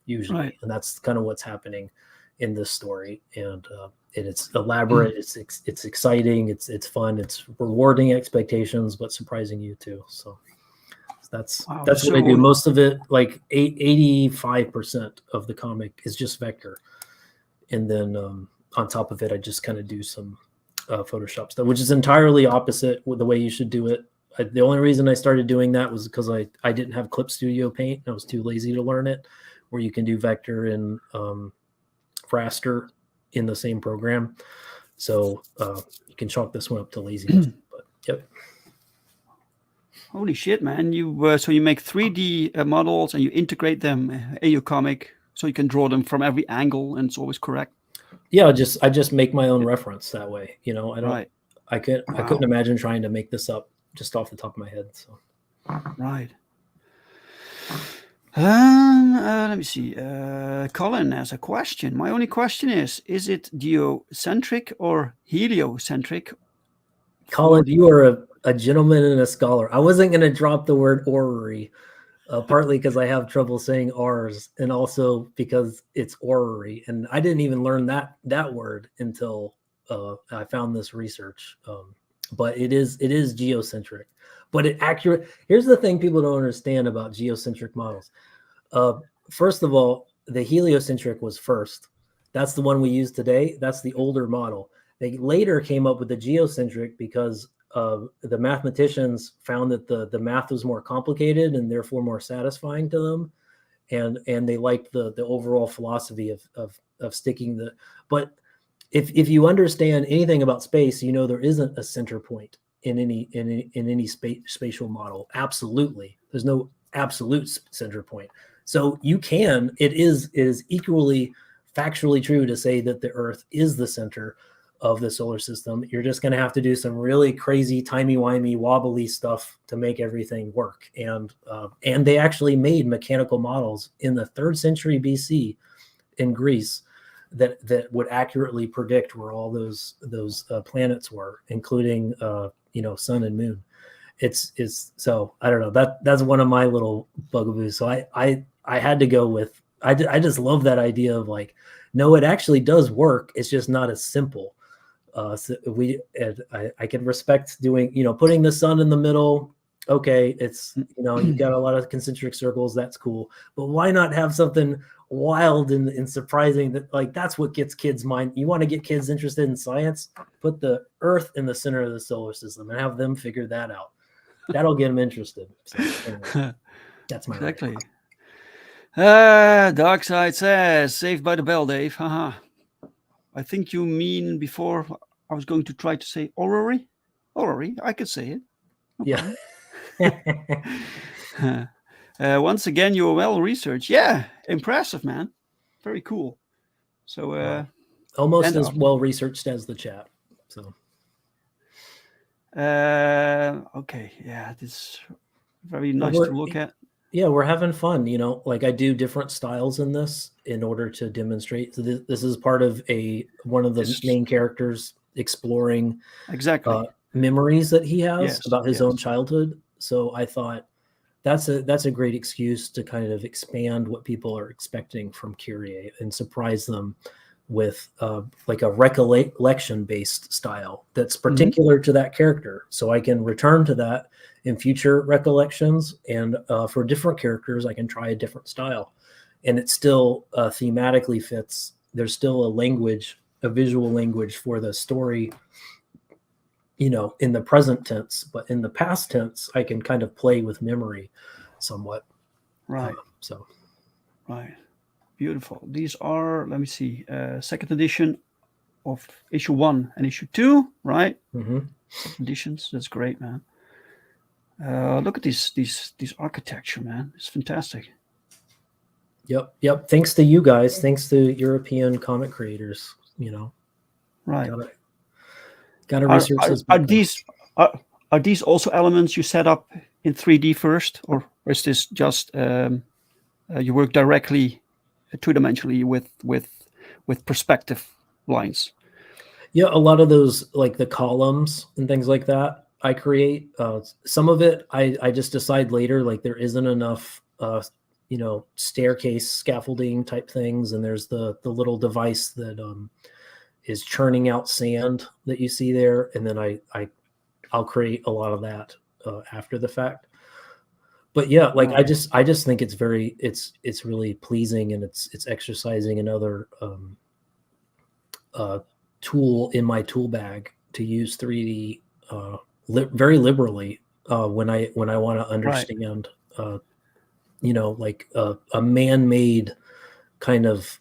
usually, right. And that's kind of what's happening in this story, and it's elaborate, it's exciting, it's fun, it's rewarding expectations, but surprising you too. So that's what I do. Most of it, like 85% of the comic is just vector, and then on top of it, I just kind of do some Photoshop stuff, which is entirely opposite with the way you should do it. The only reason I started doing that was because I didn't have Clip Studio Paint. I was too lazy to learn it, where you can do vector and raster in the same program. So you can chalk this one up to laziness. But yep. Holy shit, man! So you make 3D models and you integrate them in your comic, so you can draw them from every angle, and it's always correct. Yeah, I just make my own reference that way. I don't. Right. I couldn't imagine trying to make this up just off the top of my head. So. Right. Let me see. Colin has a question. My only question is it geocentric or heliocentric? Colin, you are a gentleman and a scholar. I wasn't going to drop the word orrery, partly because I have trouble saying R's, and also because it's orrery. And I didn't even learn that word until I found this research. But it is geocentric. But here's the thing people don't understand about geocentric models. First of all, the heliocentric was first. That's the one we use today. That's the older model. They later came up with the geocentric because the mathematicians found that the math was more complicated and therefore more satisfying to them, and they liked the overall philosophy of sticking the. But if you understand anything about space, there isn't a center point in any spatial model. Absolutely, there's no absolute center point. So it is equally factually true to say that the Earth is the center of the solar system. You're just going to have to do some really crazy, timey-wimey, wobbly stuff to make everything work. And they actually made mechanical models in the 3rd century BC in Greece that would accurately predict where all those planets were, including sun and moon. It's so I don't know, that's one of my little bugaboos. So I had to go with I just love that idea of like, no, it actually does work. It's just not as simple. So I can respect doing, putting the sun in the middle. Okay, it's, you've got a lot of concentric circles. That's cool. But why not have something wild and surprising that's what gets kids' mind. You want to get kids interested in science, put the Earth in the center of the solar system and have them figure that out. That'll get them interested. So, anyway, that's my exactly. Darkside says, saved by the bell, Dave. Haha. I think you mean before I was going to try to say orrery. Orrery, I could say it. No yeah. Once again, you're well researched. Yeah, impressive, man. Very cool. So almost as well researched as the chat. So okay, yeah, this very nice to look at. Yeah, we're having fun. I do different styles in this in order to demonstrate. So this is part of one of the main characters exploring exactly memories that he has about his own childhood. So I thought that's a great excuse to kind of expand what people are expecting from Kyrie and surprise them with like a recollection based style that's particular to that character. So I can return to that in future recollections, and for different characters, I can try a different style, and it still thematically fits. There's still a language, a visual language for the story, in the present tense, but in the past tense, I can kind of play with memory somewhat. Right. So. Right. Beautiful. These are, let me see, second edition of issue 1 and issue 2, right? Mm-hmm. Second editions. That's great, man. Look at these architecture, man. It's fantastic. Yep. Thanks to you guys. Thanks to European comic creators. Right. Gotta research this. Are these also elements you set up in 3D first, or is this just you work directly two-dimensionally with perspective lines? Yeah, a lot of those, like the columns and things like that, I create. Some of it I just decide later, like there isn't enough staircase scaffolding type things, and there's the little device that is churning out sand that you see there, and then I'll create a lot of that after the fact. But yeah, like I just think it's really pleasing, and it's exercising another tool in my tool bag to use 3D very liberally when I want to understand like a man-made kind of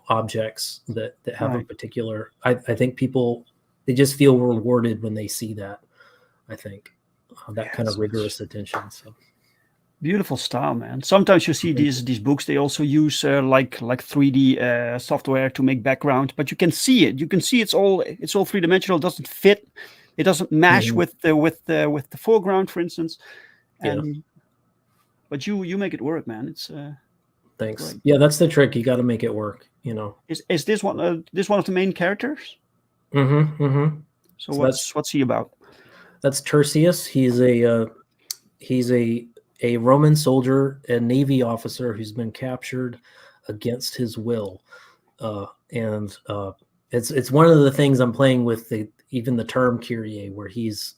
objects that have a particular. I think people, they just feel rewarded when they see that. I think that kind of rigorous attention. So beautiful style, man. Sometimes you see these books, they also use like 3D software to make background, but you can see it. You can see it's all three-dimensional. It doesn't fit. It doesn't match with the foreground, for instance. And but you make it work, man. It's thanks. great. Yeah, that's the trick. You got to make it work. Is this one of the main characters? So what's he about? That's Tertius. He's a Roman soldier and Navy officer who's been captured against his will, and it's one of the things I'm playing with, even the term Kyrie, where he's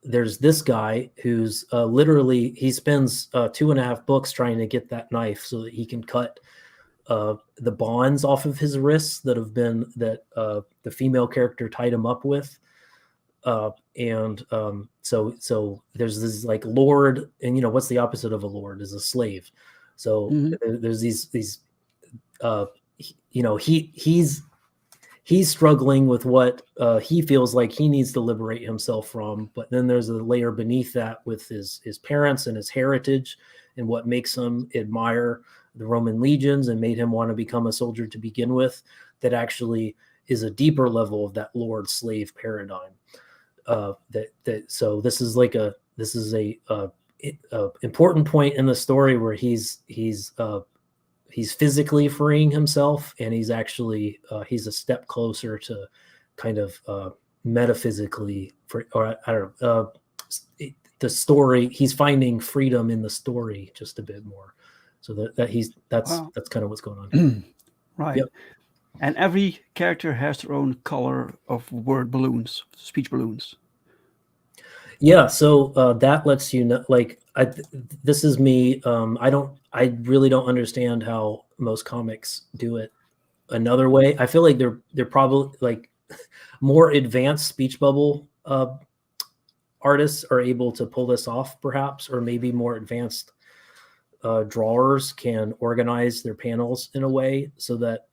there's this guy who's literally, he spends 2.5 books trying to get that knife so that he can cut the bonds off of his wrists that the female character tied him up with. So there's this like lord, and what's the opposite of a lord is a slave. So there's these he's struggling with what he feels like he needs to liberate himself from, but then there's a layer beneath that with his parents and his heritage and what makes him admire the Roman legions and made him want to become a soldier to begin with, that actually is a deeper level of that lord slave paradigm. So this is a important point in the story where he's physically freeing himself, and he's actually he's a step closer to kind of metaphysically, the story. He's finding freedom in the story just a bit more. So that's kind of what's going on. Right. Yep. And every character has their own color of word balloons, speech balloons. Yeah, so that lets you know, like, this is me. I really don't understand how most comics do it another way. I feel like they're probably like more advanced speech bubble artists are able to pull this off, perhaps, or maybe more advanced drawers can organize their panels in a way so that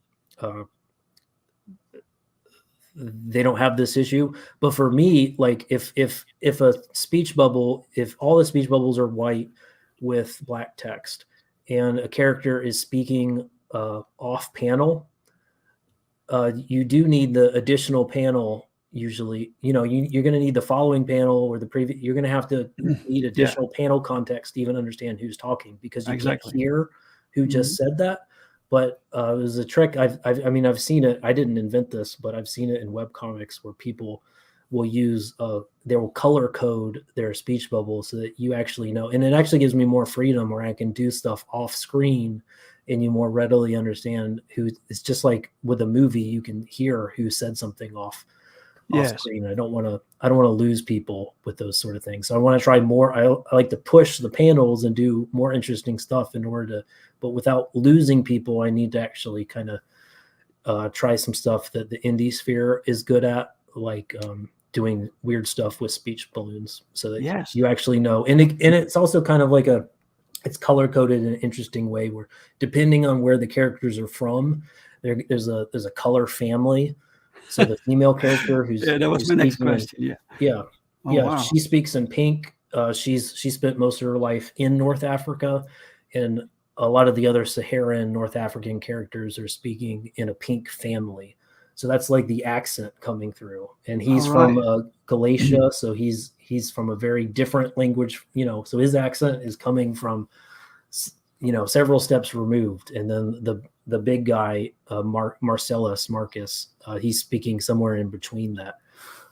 they don't have this issue. But for me, like if a speech bubble, if all the speech bubbles are white with black text and a character is speaking off panel, you do need the additional panel. Usually, you're going to need the following panel or the previous. You're going to have to need additional panel context to even understand who's talking, because you can't hear who just said that. But it was a trick. I've seen it. I didn't invent this, but I've seen it in webcomics where people will use they will color code their speech bubble so that you actually know, and it actually gives me more freedom where I can do stuff off screen and you more readily understand who. It's just like with a movie, you can hear who said something off screen. I don't want to lose people with those sort of things. So I want to try more. I like to push the panels and do more interesting stuff in order to, but without losing people, I need to actually kind of try some stuff that the indie sphere is good at, like doing weird stuff with speech balloons, so that you actually know. And it's also kind of like it's color coded in an interesting way where depending on where the characters are from, there's a color family. So the female character who's that was my next question. Wow. She speaks in pink. She spent most of her life in North Africa, and a lot of the other Saharan North African characters are speaking in a pink family. So that's like the accent coming through. And he's from Galatia, so he's from a very different language, so his accent is coming from several steps removed. And then the big guy, Marcus, he's speaking somewhere in between that.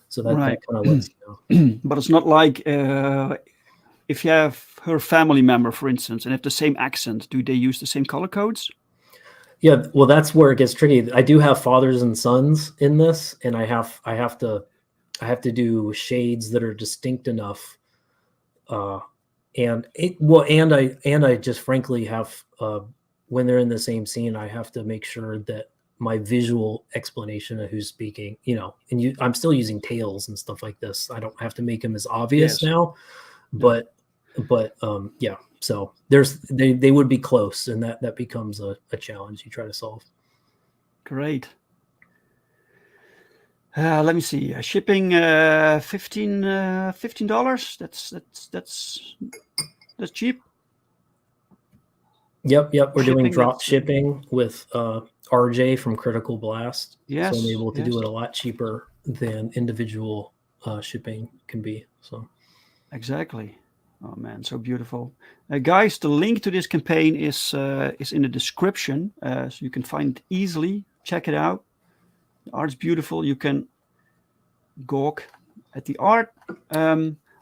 So that kind of lets you know. But it's not like if you have her family member, for instance, and have the same accent, do they use the same color codes? Yeah, well, that's where it gets tricky. I do have fathers and sons in this, and I have to do shades that are distinct enough. And I just frankly have when they're in the same scene, I have to make sure that my visual explanation of who's speaking, I'm still using tails and stuff like this. I don't have to make them as obvious now, but yeah. So they would be close, and that becomes a challenge you try to solve. Great. Let me see. Shipping $15. That's cheap. Yep. We're doing drop shipping with RJ from Critical Blast. Yes. So I'm able to do it a lot cheaper than individual shipping can be. So exactly. Oh man, so beautiful. Guys, the link to this campaign is in the description, so you can find it easily. Check it out. The art's beautiful. You can gawk at the art.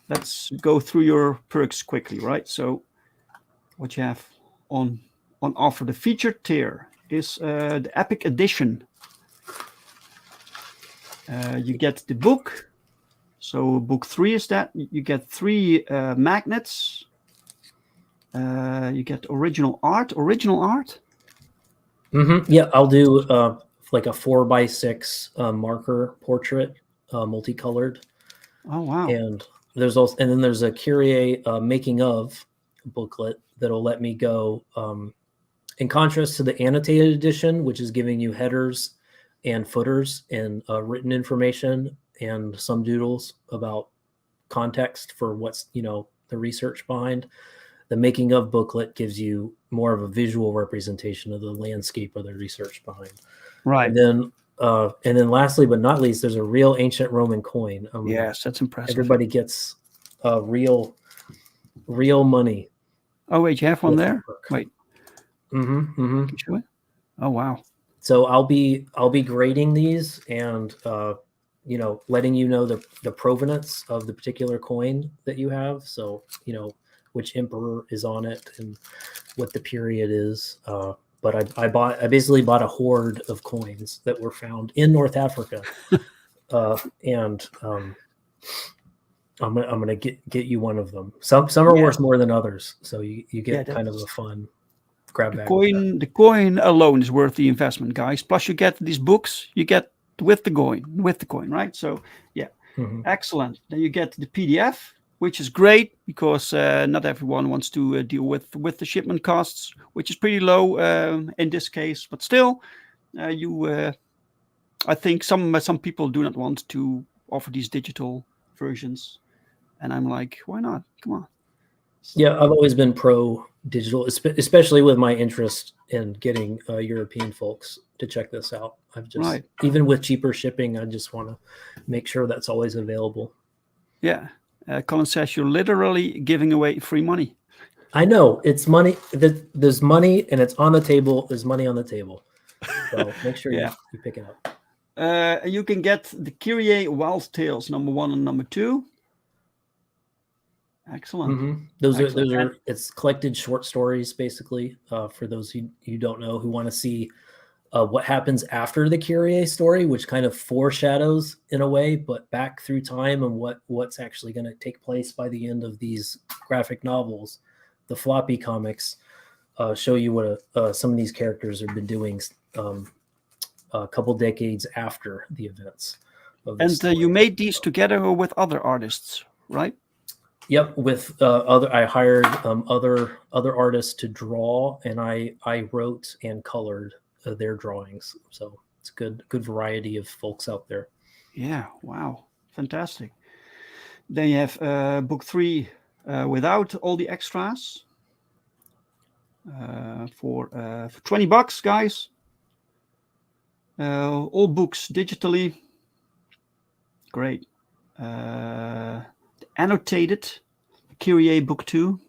Let's go through your perks quickly, right? So what you have on offer, the featured tier is the Epic Edition. You get the book. So book 3 is that. You get 3 magnets. You get original art. Mm-hmm. Yeah, I'll do like a 4x6 marker portrait, multicolored. Oh wow! And then there's a Kyrie making of booklet that'll let me go. In contrast to the annotated edition, which is giving you headers and footers and written information and some doodles about context for what's the research behind. The making of booklet gives you more of a visual representation of the landscape of the research behind. Right. And then lastly but not least, there's a real ancient Roman coin. Yes, that's impressive. Everybody gets real money. Oh wait, you have one there? Wait. Mm-hmm. Can you show it? Oh wow. So I'll be grading these and letting you know the provenance of the particular coin that you have. So which emperor is on it and what the period is. But I basically bought a hoard of coins that were found in North Africa, and I'm gonna get you one of them. Some are worth more than others, so you get kind of a fun grab bag. The coin alone is worth the investment, guys. Plus, you get these books. You get with the coin, right? So yeah, excellent. Then you get the PDF, which is great because not everyone wants to deal with the shipment costs, which is pretty low in this case. But still, I think some people do not want to offer these digital versions, and I'm like, why not? Come on. Yeah, I've always been pro digital, especially with my interest in getting European folks to check this out. Even with cheaper shipping, I just want to make sure that's always available. Yeah. Colin says you're literally giving away free money. I know it's money. There's money, and it's on the table. There's money on the table. So make sure you pick it up. And you can get the Kyrie Wild Tales #1 and #2. Excellent. Mm-hmm. Those Excellent. are it's collected short stories basically. For those who don't know, who want to see what happens after the Kyrie story, which kind of foreshadows in a way, but back through time and what's actually going to take place by the end of these graphic novels. The floppy comics show you what some of these characters have been doing a couple decades after the events. And you made these together with other artists, right? Yep, with I hired other artists to draw, and I wrote and colored their drawings. So it's good variety of folks out there. Yeah, wow, fantastic. Then you have book 3 without all the extras for $20, guys. All books digitally. Great. Annotated Kyrie Book 2.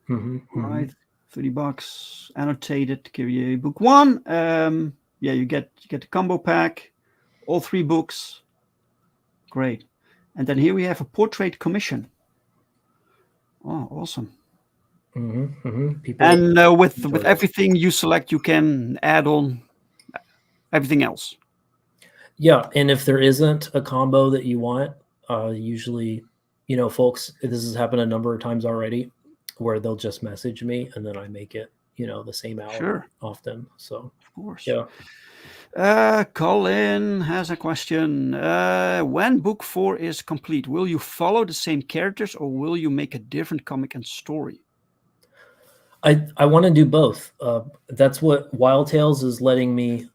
Right, $30. Annotated Kyrie Book 1. Yeah, you get the combo pack, all 3 books. Great. And then here we have a portrait commission. Oh, awesome. And with everything you select, you can add on everything else. Yeah, and if there isn't a combo that you want, usually, folks, this has happened a number of times already, where they'll just message me and then I make it, the same hour. Sure. Often. So of course. Yeah. Colin has a question. When book 4 is complete, will you follow the same characters or will you make a different comic and story? I want to do both. That's what Wild Tales is letting me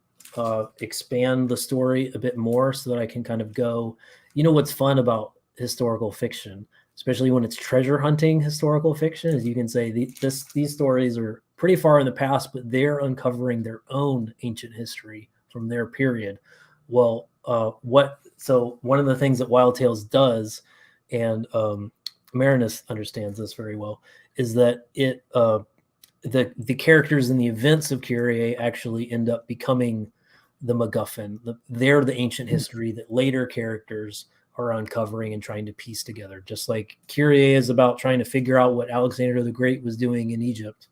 expand the story a bit more so that I can kind of go, what's fun about historical fiction, especially when it's treasure hunting historical fiction, is you can say these stories are pretty far in the past, but they're uncovering their own ancient history from their period. Well, so one of the things that Wild Tales does, and Marinus understands this very well, is that it the characters and the events of Kyrie actually end up becoming the MacGuffin. They're the ancient history that later characters are uncovering and trying to piece together. Just like Kyrie is about trying to figure out what Alexander the Great was doing in Egypt.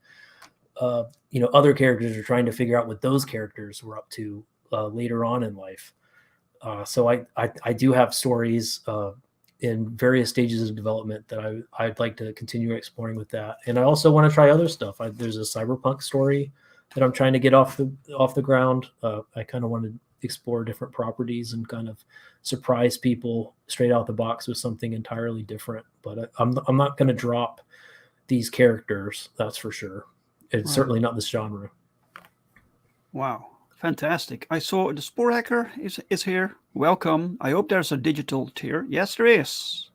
Other characters are trying to figure out what those characters were up to later on in life. So I do have stories in various stages of development that I'd like to continue exploring with that. And I also want to try other stuff. There's a cyberpunk story that I'm trying to get off the ground. I kind of want to explore different properties and kind of surprise people straight out the box with something entirely different. But I'm not going to drop these characters, that's for sure. It's certainly not this genre. Wow, fantastic. I saw the Spore Hacker is here. Welcome. I hope there's a digital tier. Yes, there is.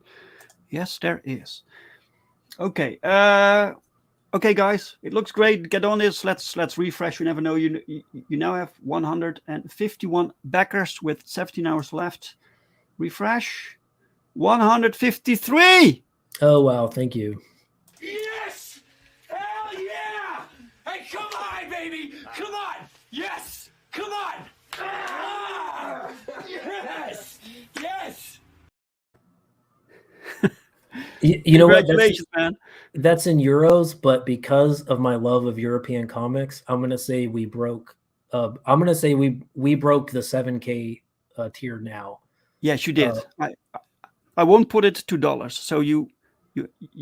Yes, there is. Okay. Okay, guys, it looks great. Get on this. Let's refresh. You never know. You now have 151 backers with 17 hours left. Refresh. 153. Oh wow! Thank you. Yes! Hell yeah! Hey, come on, baby! Come on! Yes! Come on! Ah! Yes! Yes! You know what? Congratulations, man. That's in euros, but because of my love of European comics, I'm gonna say we broke. I'm gonna say we broke the 7K tier now. Yes, you did. I won't put it $2. So you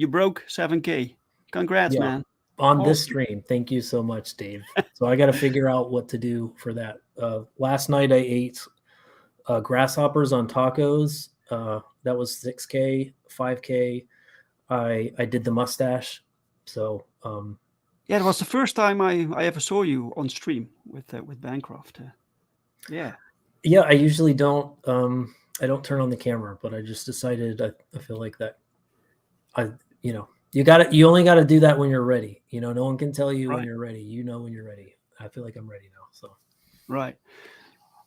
broke 7K. Congrats, man. On this stream. Thank you so much, Dave. So I got to figure out what to do for that. Last night I ate grasshoppers on tacos. That was 6K, 5K. I did the mustache. So yeah, it was the first time I ever saw you on stream with Bancroft. Yeah. I usually don't. I don't turn on the camera, but I just decided I feel like that. You only got to do that when you're ready. No one can tell you when you're ready. When you're ready. I feel like I'm ready now. So. Right.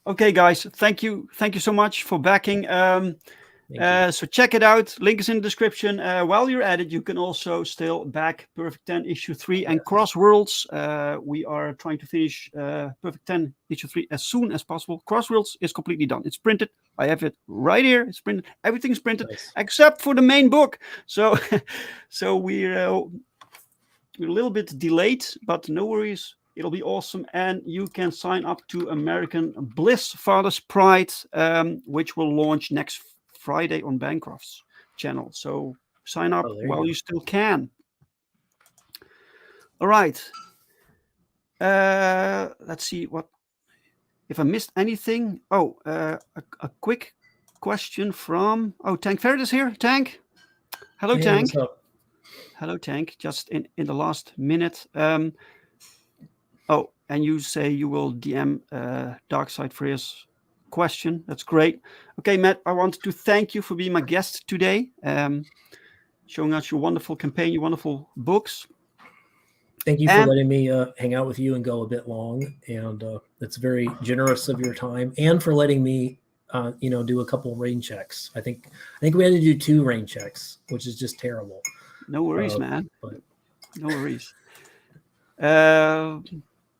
Okay, guys. Thank you so much for backing. So check it out. Link is in the description. While you're at it, you can also still back Perfect 10 issue 3 and Crossworlds. We are trying to finish Perfect 10 issue 3 as soon as possible. Crossworlds is completely done. It's printed. I have it right here. It's printed. Everything's printed except for the main book. So, we're a little bit delayed, but no worries. It'll be awesome. And you can sign up to American Bliss Father's Pride, which will launch next Friday on Bancroft's channel. So sign up while you still can. All right. Let's see if I missed anything. A quick question from Tank Ferret is here. Tank. Hello, Tank. What's up? Hello, Tank. Just in the last minute. And you say you will DM Darkside for his question. That's great. Okay, Matt, I wanted to thank you for being my guest today, showing us your wonderful campaign, your wonderful books. Thank you for letting me hang out with you and go a bit long. And it's very generous of your time, and for letting me, do a couple of rain checks. I think we had to do 2 rain checks, which is just terrible. No worries, man. But... No worries.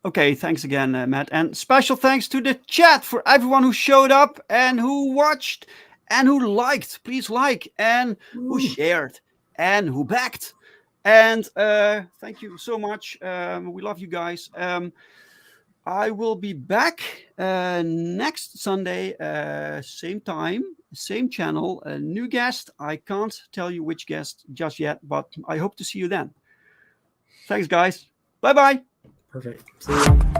Okay, thanks again, Matt. And special thanks to the chat for everyone who showed up and who watched and who liked. Please like, and who shared and who backed. And thank you so much. We love you guys. I will be back next Sunday, same time, same channel, a new guest. I can't tell you which guest just yet, but I hope to see you then. Thanks, guys. Bye-bye. Perfect. See you.